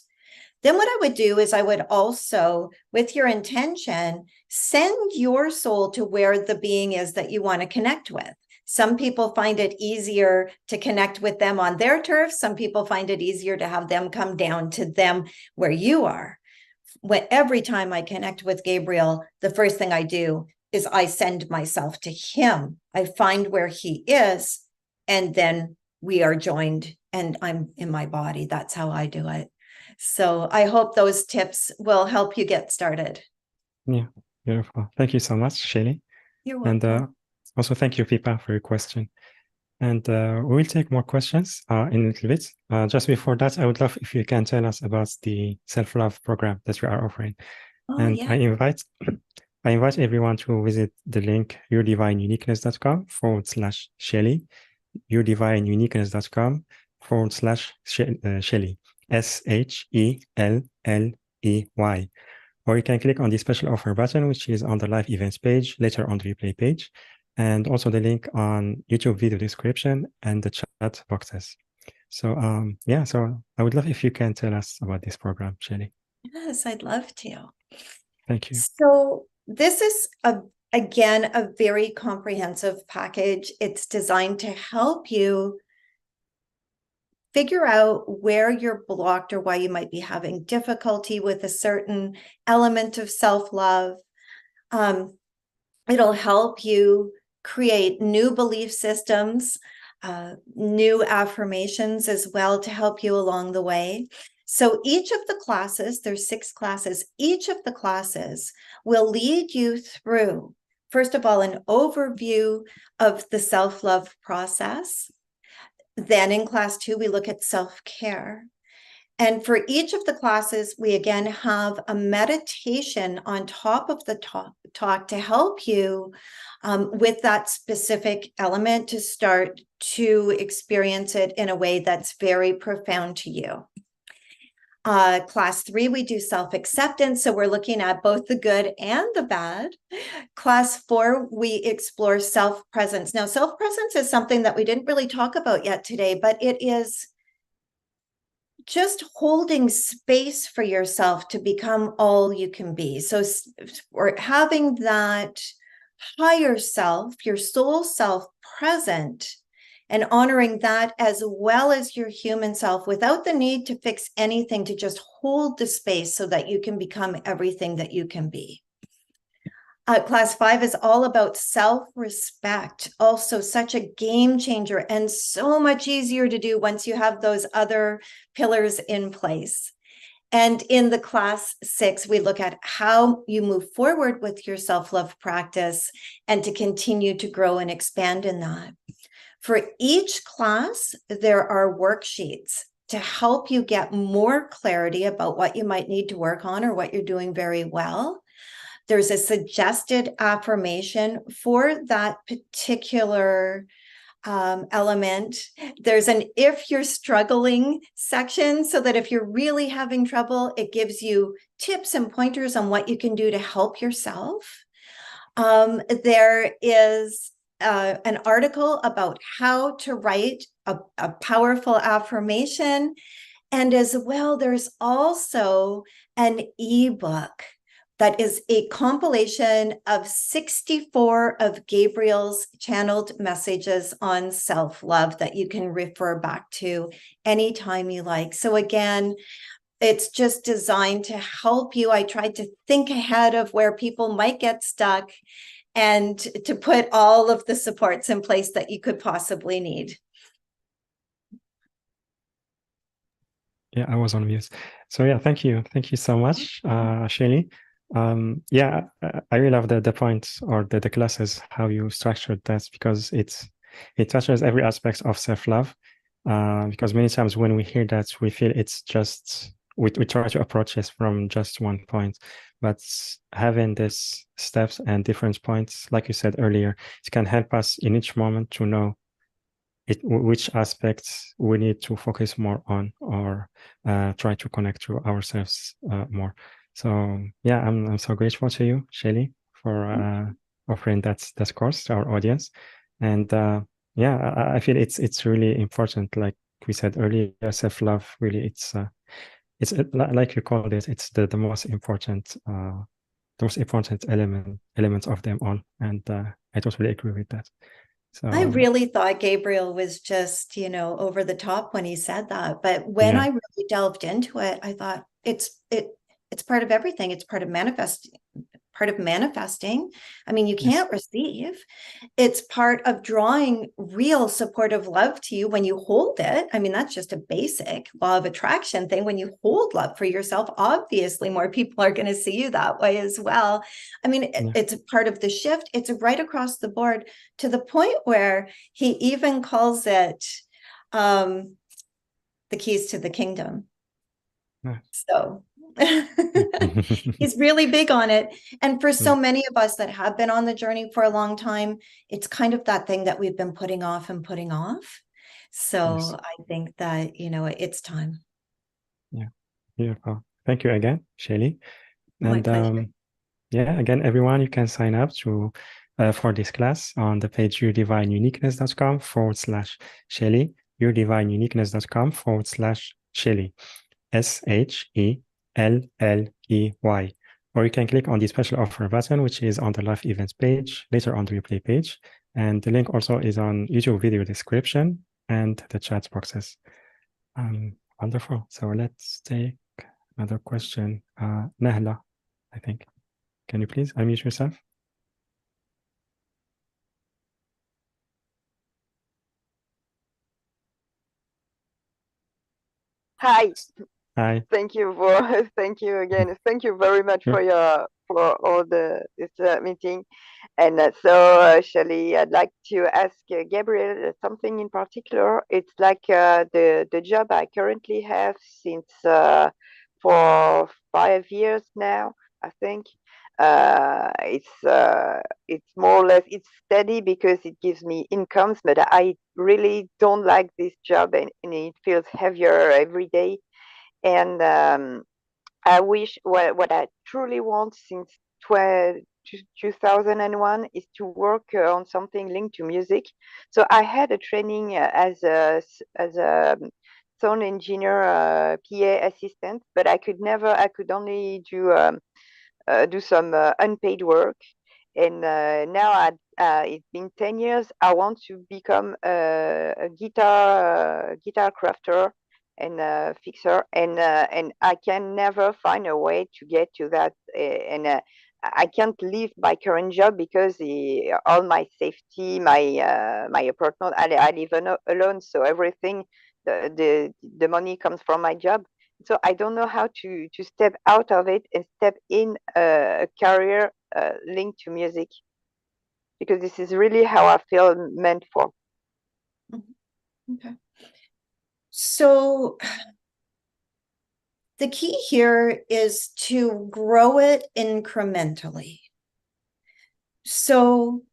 Then what I would do is I would also, with your intention, send your soul to where the being is that you want to connect with. Some people find it easier to connect with them on their turf. Some people find it easier to have them come down to them where you are. Every time I connect with Gabriel, the first thing I do is I send myself to him. I find where he is, and then we are joined and I'm in my body. That's how I do it. So I hope those tips will help you get started. Yeah, beautiful. Thank you so much, Shelley. You're welcome. And also thank you, Pippa, for your question. And we will take more questions in a little bit. Just before that, I would love if you can tell us about the self-love program that we are offering. And yeah. I invite everyone to visit the link yourdivineuniqueness.com/Shelley, yourdivineuniqueness.com/Shelley, SHELLEY. Or you can click on the special offer button, which is on the live events page, later on the replay page, and also the link on YouTube video description and the chat boxes. So so I would love if you can tell us about this program, Shelley. Yes, I'd love to. Thank you. So this is, again, a very comprehensive package. It's designed to help you figure out where you're blocked or why you might be having difficulty with a certain element of self-love. It'll help you create new belief systems, new affirmations as well to help you along the way. So each of the classes, there's 6 classes, each of the classes will lead you through, first of all, an overview of the self-love process. Then in class 2, we look at self-care. And for each of the classes, we again have a meditation on top of the talk to help you with that specific element to start to experience it in a way that's very profound to you. Class 3, we do self-acceptance. So we're looking at both the good and the bad. Class 4, we explore self-presence. Now, self-presence is something that we didn't really talk about yet today, but it is just holding space for yourself to become all you can be. So or having that higher self, your soul self present, and honoring that as well as your human self without the need to fix anything, to just hold the space so that you can become everything that you can be. Class 5 is all about self-respect, also such a game changer and so much easier to do once you have those other pillars in place. And in the class 6, we look at how you move forward with your self-love practice and to continue to grow and expand in that. For each class, there are worksheets to help you get more clarity about what you might need to work on or what you're doing very well. There's a suggested affirmation for that particular element. There's an if you're struggling section, so that if you're really having trouble, it gives you tips and pointers on what you can do to help yourself. There is an article about how to write a powerful affirmation. And as well, there's also an ebook that is a compilation of 64 of Gabriel's channeled messages on self-love that you can refer back to anytime you like. So again, it's just designed to help you. I tried to think ahead of where people might get stuck and to put all of the supports in place that you could possibly need. Yeah, I was on mute. So yeah, thank you. Thank you so much, Shelley. Yeah, I really love the points or the classes, how you structured that, because it touches every aspect of self-love. Because many times when we hear that, we feel it's just, we try to approach this from just one point. But having these steps and different points, like you said earlier, it can help us in each moment to know which aspects we need to focus more on, or try to connect to ourselves more. So yeah, I'm so grateful to you, Shelley, for offering that course to our audience. And yeah, I feel it's really important. Like we said earlier, self-love really, it's like you called it, it's the most important element of them all. And I totally agree with that. So I really thought Gabriel was just, over the top when he said that. But when I really delved into it, I thought it's part of everything. It's part of manifesting. I mean, you can't receive. It's part of drawing real supportive love to you when you hold it. I mean, that's just a basic law of attraction thing. When you hold love for yourself, obviously more people are going to see you that way as well. I mean, it's part of the shift. It's right across the board, to the point where he even calls it the keys to the kingdom. So he's really big on it. And for so many of us that have been on the journey for a long time, it's kind of that thing that we've been putting off and putting off. So I think that, it's time. Yeah, beautiful. Thank you again, Shelley. My pleasure. Yeah, again, everyone, you can sign up to for this class on the page yourdivineuniqueness.com/Shelley, yourdivineuniqueness.com/Shelley, SHELLEY. Or you can click on the special offer button, which is on the live events page, later on the replay page. And the link also is on YouTube video description and the chat boxes. Wonderful. So let's take another question. Nahla, I think. Can you please unmute yourself? Hi. Hi. Thank you thank you again. Thank you very much for all this meeting. And Shelley, I'd like to ask Gabriel something in particular. It's like the job I currently have since for 5 years now, I think. It's more or less, it's steady because it gives me incomes, but I really don't like this job, and it feels heavier every day. And I wish what I truly want since 2001 is to work on something linked to music. So I had a training as a sound engineer, PA assistant, but I could only do some unpaid work. And now it's been 10 years. I want to become a guitar crafter and fixer, and I can never find a way to get to that. And I can't leave my current job because all my safety, my apartment, I live alone, so everything, the money comes from my job. So I don't know how to step out of it and step in a career linked to music, because this is really how I feel meant for. Okay. So the key here is to grow it incrementally. So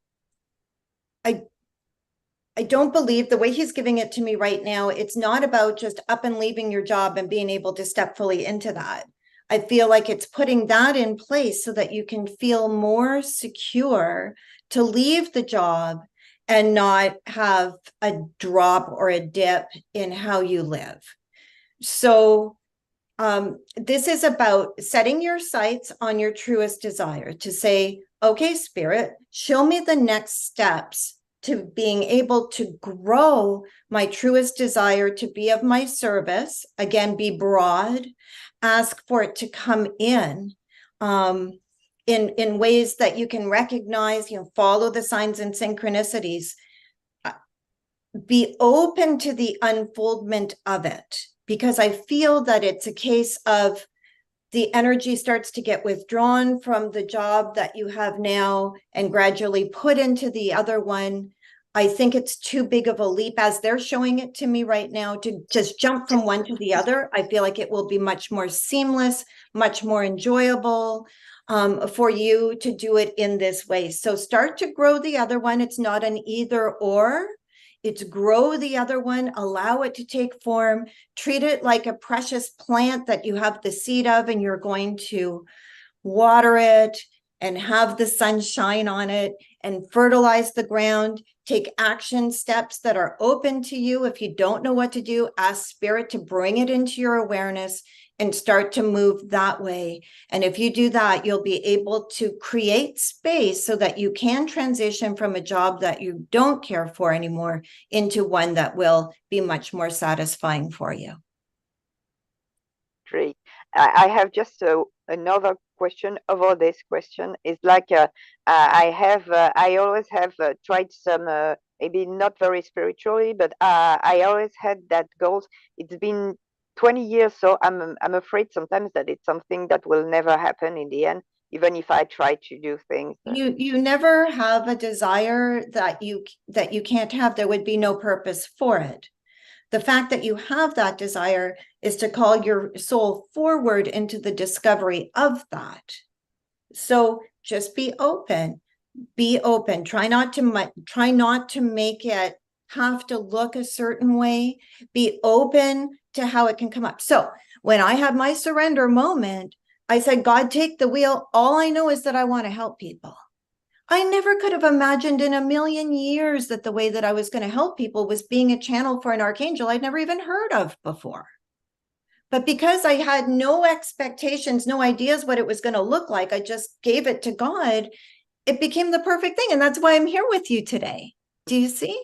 I don't believe the way he's giving it to me right now, it's not about just up and leaving your job and being able to step fully into that. I feel like it's putting that in place so that you can feel more secure to leave the job and not have a drop or a dip in how you live. So this is about setting your sights on your truest desire to say, okay, Spirit, show me the next steps to being able to grow my truest desire to be of my service. Again, be broad, ask for it to come in ways that you can recognize, follow the signs and synchronicities. Be open to the unfoldment of it, because I feel that it's a case of the energy starts to get withdrawn from the job that you have now and gradually put into the other one. I think it's too big of a leap as they're showing it to me right now to just jump from one to the other. I feel like it will be much more seamless, much more enjoyable for you to do it in this way. So start to grow the other one. It's not an either or. It's grow the other one, allow it to take form, treat it like a precious plant that you have the seed of and you're going to water it and have the sun shine on it and fertilize the ground. Take action steps that are open to you. If you don't know what to do, ask Spirit to bring it into your awareness and start to move that way. And if you do that, you'll be able to create space so that you can transition from a job that you don't care for anymore into one that will be much more satisfying for you. Great. I have just another question over this question. It's like I always have tried some maybe not very spiritually, but I always had that goal. It's been 20 years, so I'm afraid sometimes that it's something that will never happen in the end, even if I try to do things. You never have a desire that you can't have. There would be no purpose for it. The fact that you have that desire is to call your soul forward into the discovery of that. So just be open. Be open. Try not to make it have to look a certain way. Be open to how it can come up. So when I had my surrender moment, I said, God, take the wheel. All I know is that I want to help people. I never could have imagined in a million years that the way that I was going to help people was being a channel for an archangel I'd never even heard of before. But because I had no expectations, no ideas what it was going to look like, I just gave it to God. It became the perfect thing. And that's why I'm here with you today. Do you see?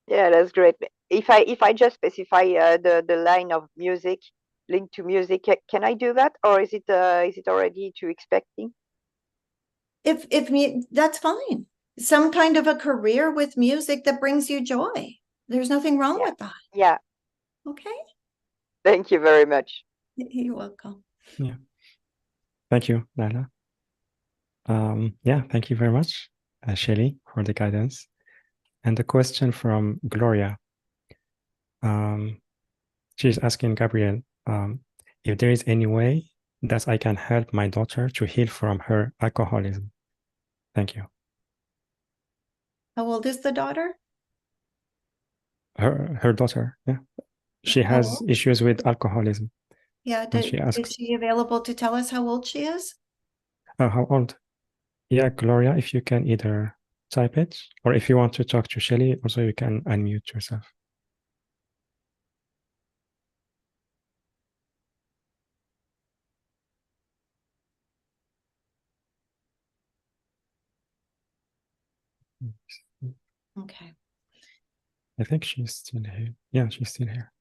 Yeah, that's great. If I just specify the line of music linked to music, can I do that, or is it already too expecting? That's fine. Some kind of a career with music that brings you joy. There's nothing wrong with that. Yeah. Okay. Thank you very much. You're welcome. Yeah. Thank you, Lala. Yeah, thank you very much, Shelley, for the guidance. And the question from Gloria. She's asking Gabriel if there is any way that I can help my daughter to heal from her alcoholism. Thank you. How old is the daughter? Her daughter, yeah. She has issues with alcoholism. Yeah, is she available to tell us how old she is? How old? Yeah, Gloria, if you can either type it, or if you want to talk to Shelley, also you can unmute yourself. Okay. I think she's still here. Yeah, she's still here.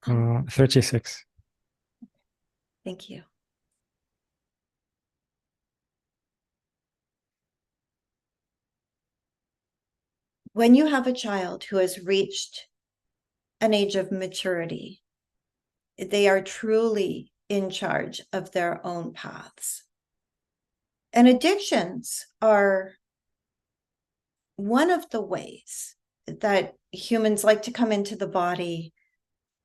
36. Thank you. When you have a child who has reached an age of maturity, they are truly in charge of their own paths. And addictions are one of the ways that humans like to come into the body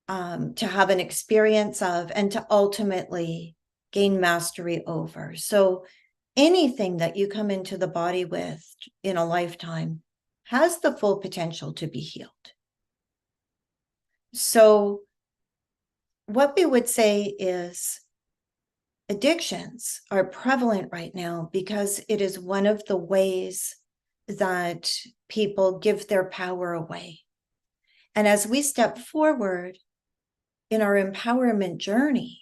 to have an experience of and to ultimately gain mastery over. So anything that you come into the body with in a lifetime has the full potential to be healed. So what we would say is addictions are prevalent right now because it is one of the ways that people give their power away. And as we step forward in our empowerment journey,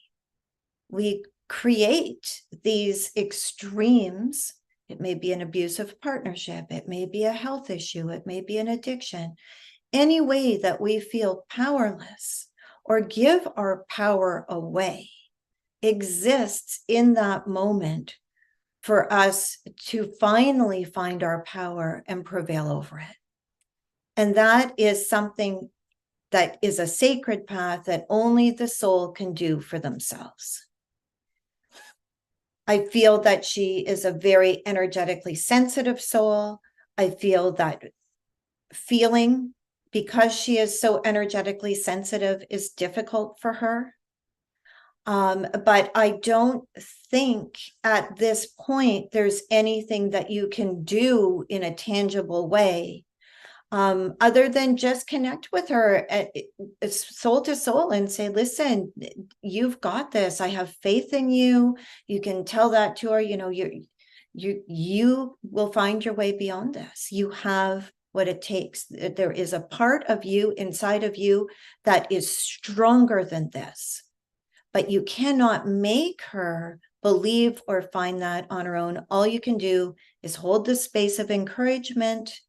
we create these extremes. It may be an abusive partnership, it may be a health issue, it may be an addiction. Any way that we feel powerless or give our power away exists in that moment for us to finally find our power and prevail over it. And that is something that is a sacred path that only the soul can do for themselves. I feel that she is a very energetically sensitive soul. I feel that feeling, because she is so energetically sensitive, is difficult for her. But I don't think at this point there's anything that you can do in a tangible way, other than just connect with her soul to soul and say, listen, you've got this. I have faith in you. You can tell that to her. You know, you will find your way beyond this. You have what it takes. There is a part of you inside of you that is stronger than this. But you cannot make her believe or find that on her own. All you can do is hold the space of encouragement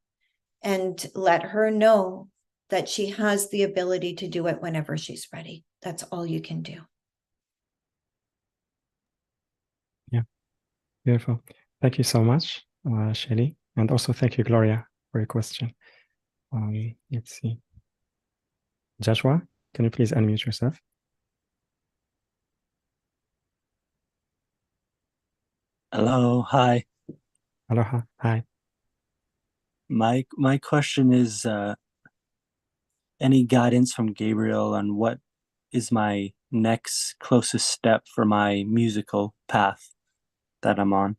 and let her know that she has the ability to do it whenever she's ready. That's all you can do. Yeah, beautiful. Thank you so much, Shelley. And also thank you, Gloria, for your question. Let's see. Joshua, can you please unmute yourself? Hello, hi. Aloha, hi. My question is any guidance from Gabriel on what is my next closest step for my musical path that I'm on?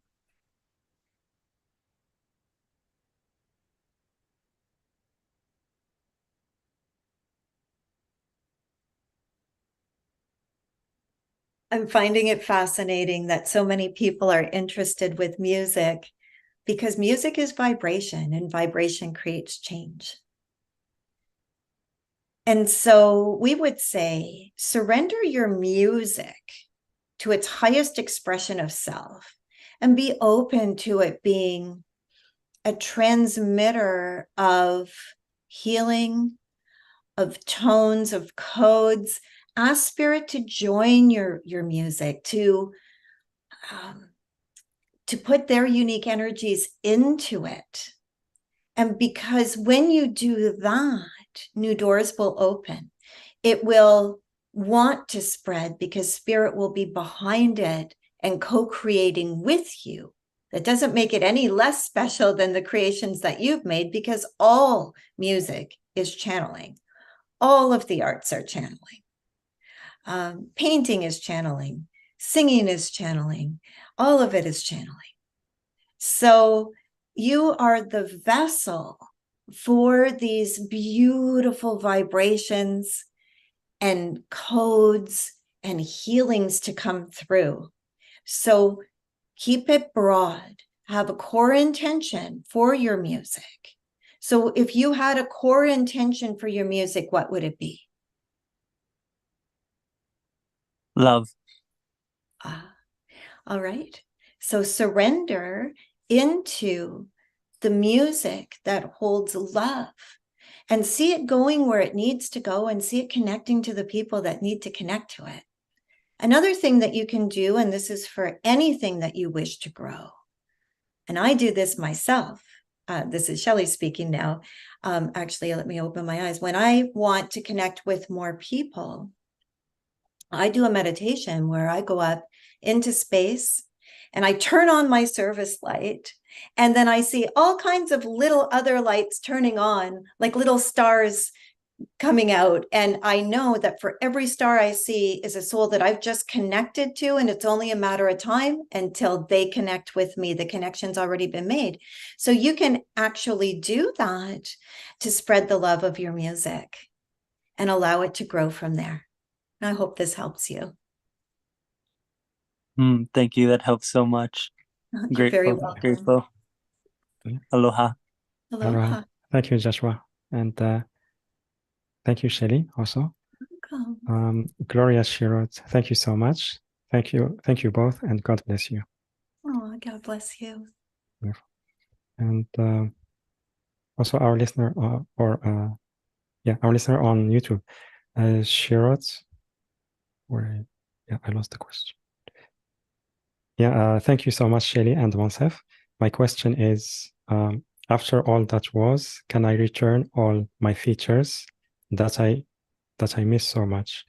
I'm finding it fascinating that so many people are interested with music, because music is vibration and vibration creates change. And so we would say, surrender your music to its highest expression of self and be open to it being a transmitter of healing, of tones, of codes. Ask spirit to join your music, to put their unique energies into it. And because when you do that, new doors will open. It will want to spread because spirit will be behind it and co-creating with you. That doesn't make it any less special than the creations that you've made, because all music is channeling. All of the arts are channeling. Painting is channeling. Singing is channeling. All of it is channeling. So you are the vessel for these beautiful vibrations and codes and healings to come through. So keep it broad. Have a core intention for your music. So if you had a core intention for your music, what would it be? Love. All right. So surrender into the music that holds love and see it going where it needs to go, and see it connecting to the people that need to connect to it. Another thing that you can do, and this is for anything that you wish to grow, and I do this myself. This is Shelley speaking now. Actually, let me open my eyes. When I want to connect with more people, I do a meditation where I go up into space and I turn on my service light, and then I see all kinds of little other lights turning on, like little stars coming out. And I know that for every star I see is a soul that I've just connected to, and it's only a matter of time until they connect with me. The connection's already been made. So you can actually do that to spread the love of your music and allow it to grow from there. And I hope this helps you. Thank you. That helps so much. You're very Grateful. welcome. Grateful. Yeah. Aloha. Aloha. Thank you, Joshua. And thank you, Shelley, also. Welcome. Gloria Shirot, thank you so much. Thank you both, and God bless you. Oh, God bless you. And also our listener, our listener on YouTube, Shirot. I lost the question. Thank you so much, Shelley and Monsef. My question is, after all that was, can I return all my features that I miss so much?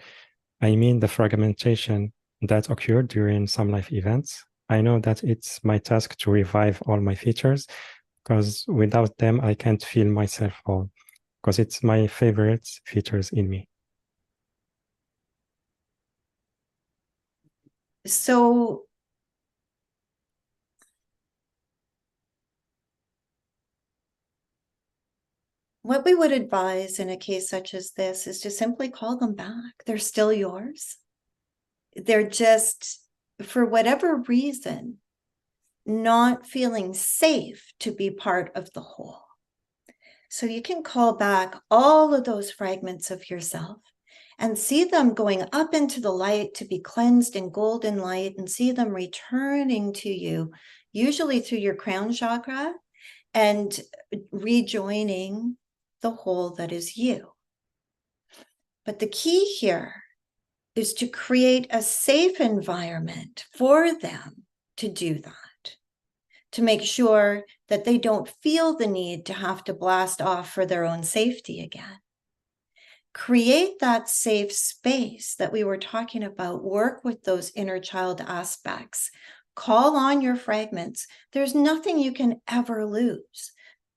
I mean the fragmentation that occurred during some life events. I know that it's my task to revive all my features, because without them, I can't feel myself whole, because it's my favorite features in me. So what we would advise in a case such as this is to simply call them back. They're still yours. They're just, for whatever reason, not feeling safe to be part of the whole. So you can call back all of those fragments of yourself and see them going up into the light to be cleansed in golden light, and see them returning to you, usually through your crown chakra, and rejoining the whole that is you. But the key here is to create a safe environment for them to do that, to make sure that they don't feel the need to have to blast off for their own safety again. Create that safe space that we were talking about. Work with those inner child aspects. Call on your fragments. There's nothing you can ever lose.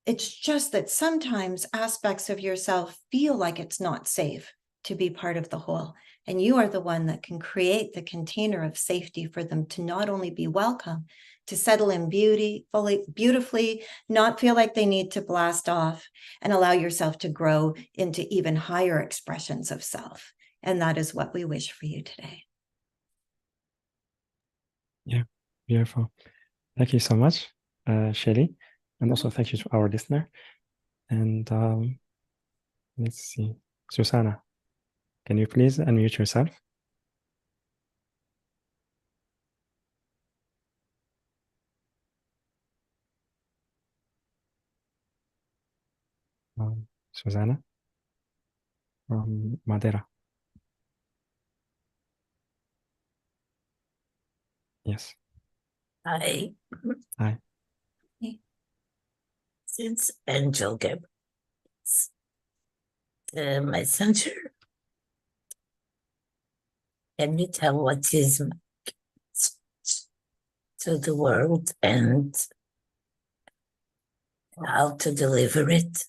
It's just that sometimes aspects of yourself feel like it's not safe to be part of the whole. And you are the one that can create the container of safety for them to not only be welcome, to settle in beautifully, not feel like they need to blast off, and allow yourself to grow into even higher expressions of self. And that is what we wish for you today. Yeah, beautiful. Thank you so much, Shelley. And also thank you to our listener. And let's see, Susanna, can you please unmute yourself? Susanna from Madeira. Yes. Hi. Hi. Since Angel Gabriel, messenger, can you tell what is my message to the world and how to deliver it?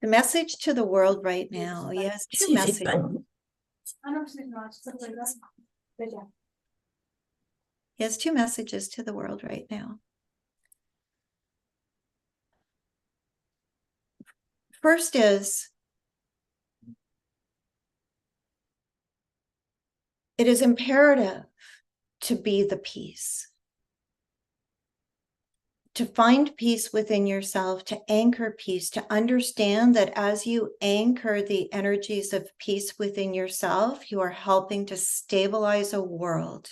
The message to the world right now, yes, two messages. He has two messages to the world right now. First is, it is imperative to be the peace, to find peace within yourself, to anchor peace, to understand that as you anchor the energies of peace within yourself, you are helping to stabilize a world.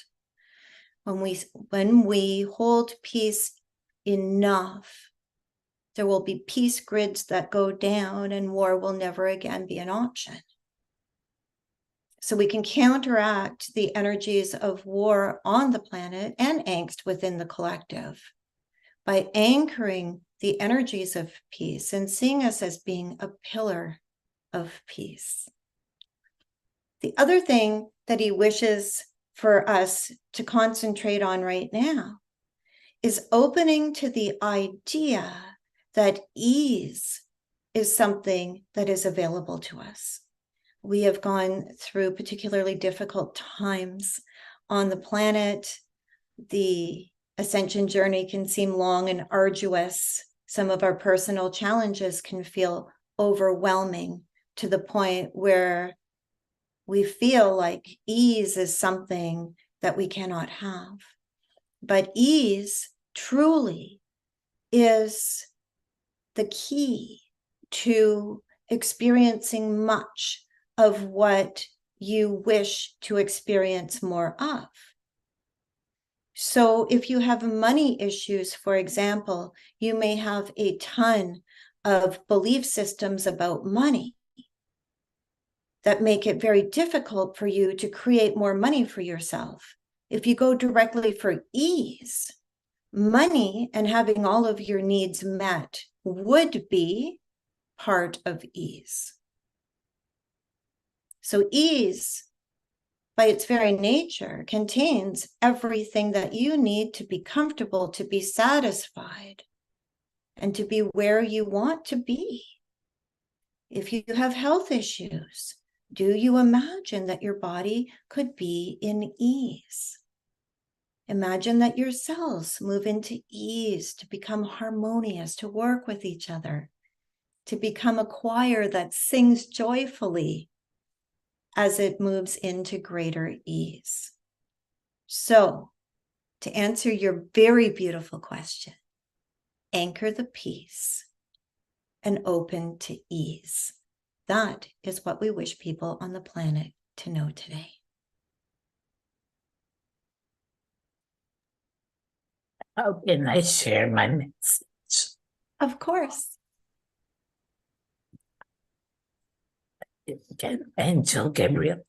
When we hold peace enough, there will be peace grids that go down, and war will never again be an option. So we can counteract the energies of war on the planet and angst within the collective by anchoring the energies of peace and seeing us as being a pillar of peace. The other thing that he wishes for us to concentrate on right now is opening to the idea that ease is something that is available to us. We have gone through particularly difficult times on the planet. The ascension journey can seem long and arduous. Some of our personal challenges can feel overwhelming to the point where We feel like ease is something that we cannot have. But ease truly is the key to experiencing much of what you wish to experience more of. So if you have money issues, for example, you may have a ton of belief systems about money that make it very difficult for you to create more money for yourself. If you go directly for ease, money and having all of your needs met would be part of ease. So ease, by its very nature, contains everything that you need to be comfortable, to be satisfied, and to be where you want to be. If you have health issues, do you imagine that your body could be in ease? Imagine that your cells move into ease, to become harmonious, to work with each other, to become a choir that sings joyfully as it moves into greater ease. So, to answer your very beautiful question, anchor the peace and open to ease. That is what we wish people on the planet to know today. How can I share my message? Of course. Can Angel Gabriel?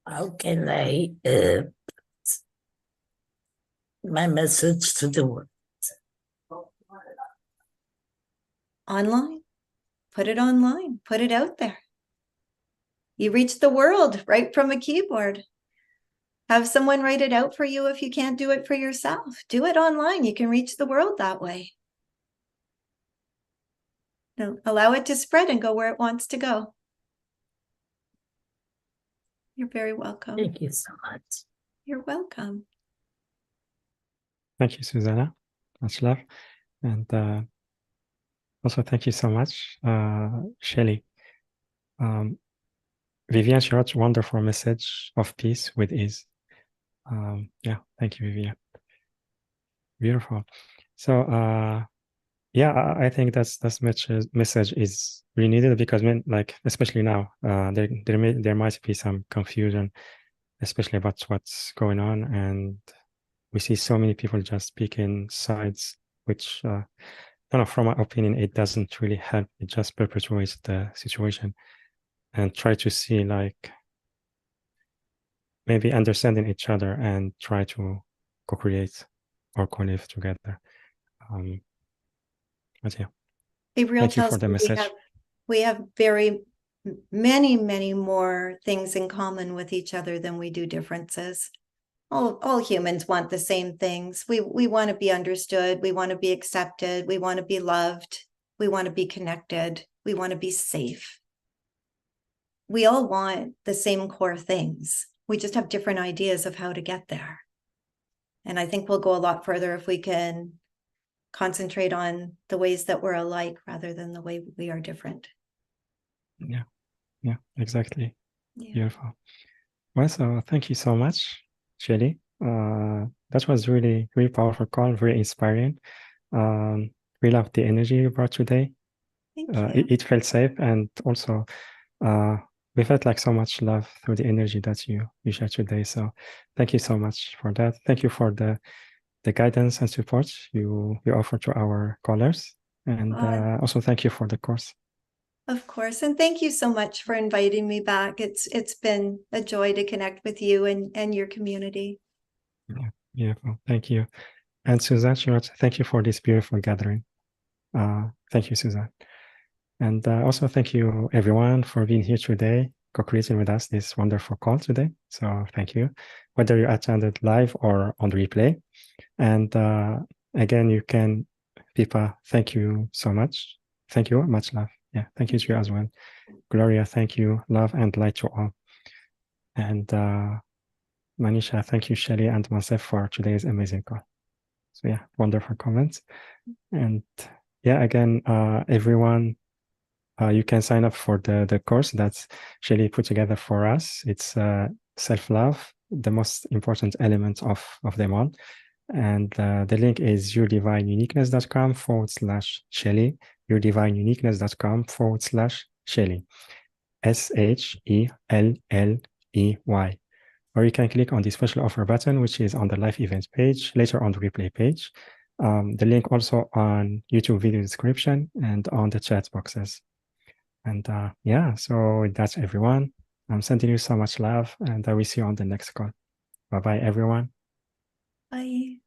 How can I my message to the world? Online. Put it online. Put it out there. You reach the world right from a keyboard. Have someone write it out for you if you can't do it for yourself. Do it online. You can reach the world that way. Now, allow it to spread and go where it wants to go. You're very welcome. Thank you so much. You're welcome. Thank you, Susanna. Much love. And also, thank you so much, Shelley. Vivian, she wrote a wonderful message of peace with ease. Yeah, thank you, Vivian. Beautiful. So, yeah, I think that's message is really needed because, like, especially now, there might be some confusion, especially about what's going on, and we see so many people just picking sides, which, from my opinion, it doesn't really help. It just perpetuates the situation, and try to see, like, maybe understanding each other and try to co-create or co-live together. But yeah, Gabriel thank you for tells the me message. we have very many more things in common with each other than we do differences. All humans want the same things. We want to be understood. We want to be accepted. We want to be loved. We want to be connected. We want to be safe. We all want the same core things. We just have different ideas of how to get there. And I think we'll go a lot further if we can concentrate on the ways that we're alike rather than the way we are different. Yeah, exactly. Yeah. Beautiful. Well, so thank you so much, Shelley. That was really powerful call, very inspiring. We love the energy you brought today. Thank you. It felt safe, and also we felt like so much love through the energy that you shared today. So thank you so much for that. Thank you for the guidance and support you offer to our callers, and also thank you for the course. Of course. And thank you so much for inviting me back. It's been a joy to connect with you and your community. Yeah, beautiful. Thank you. And Suzanne, thank you for this beautiful gathering. Thank you, Suzanne. And also thank you everyone for being here today, co-creating with us this wonderful call today. So thank you, whether you attended live or on the replay. And again, you can, Pipa, thank you so much. Thank you, much love. Yeah, thank you to you as well. Gloria, thank you, love and light to all. And Manisha, thank you, Shelley and myself for today's amazing call. So yeah, wonderful comments. And yeah, again, everyone, you can sign up for the course that Shelley put together for us. It's self-love, the most important element of them all. And the link is yourdivineuniqueness.com/Shelley, yourdivineuniqueness.com/Shelley, SHELLEY. Or you can click on the special offer button, which is on the live event page, later on the replay page. The link also on YouTube video description and on the chat boxes. And yeah, so that's everyone. I'm sending you so much love, and I will see you on the next call. Bye-bye, everyone. Bye.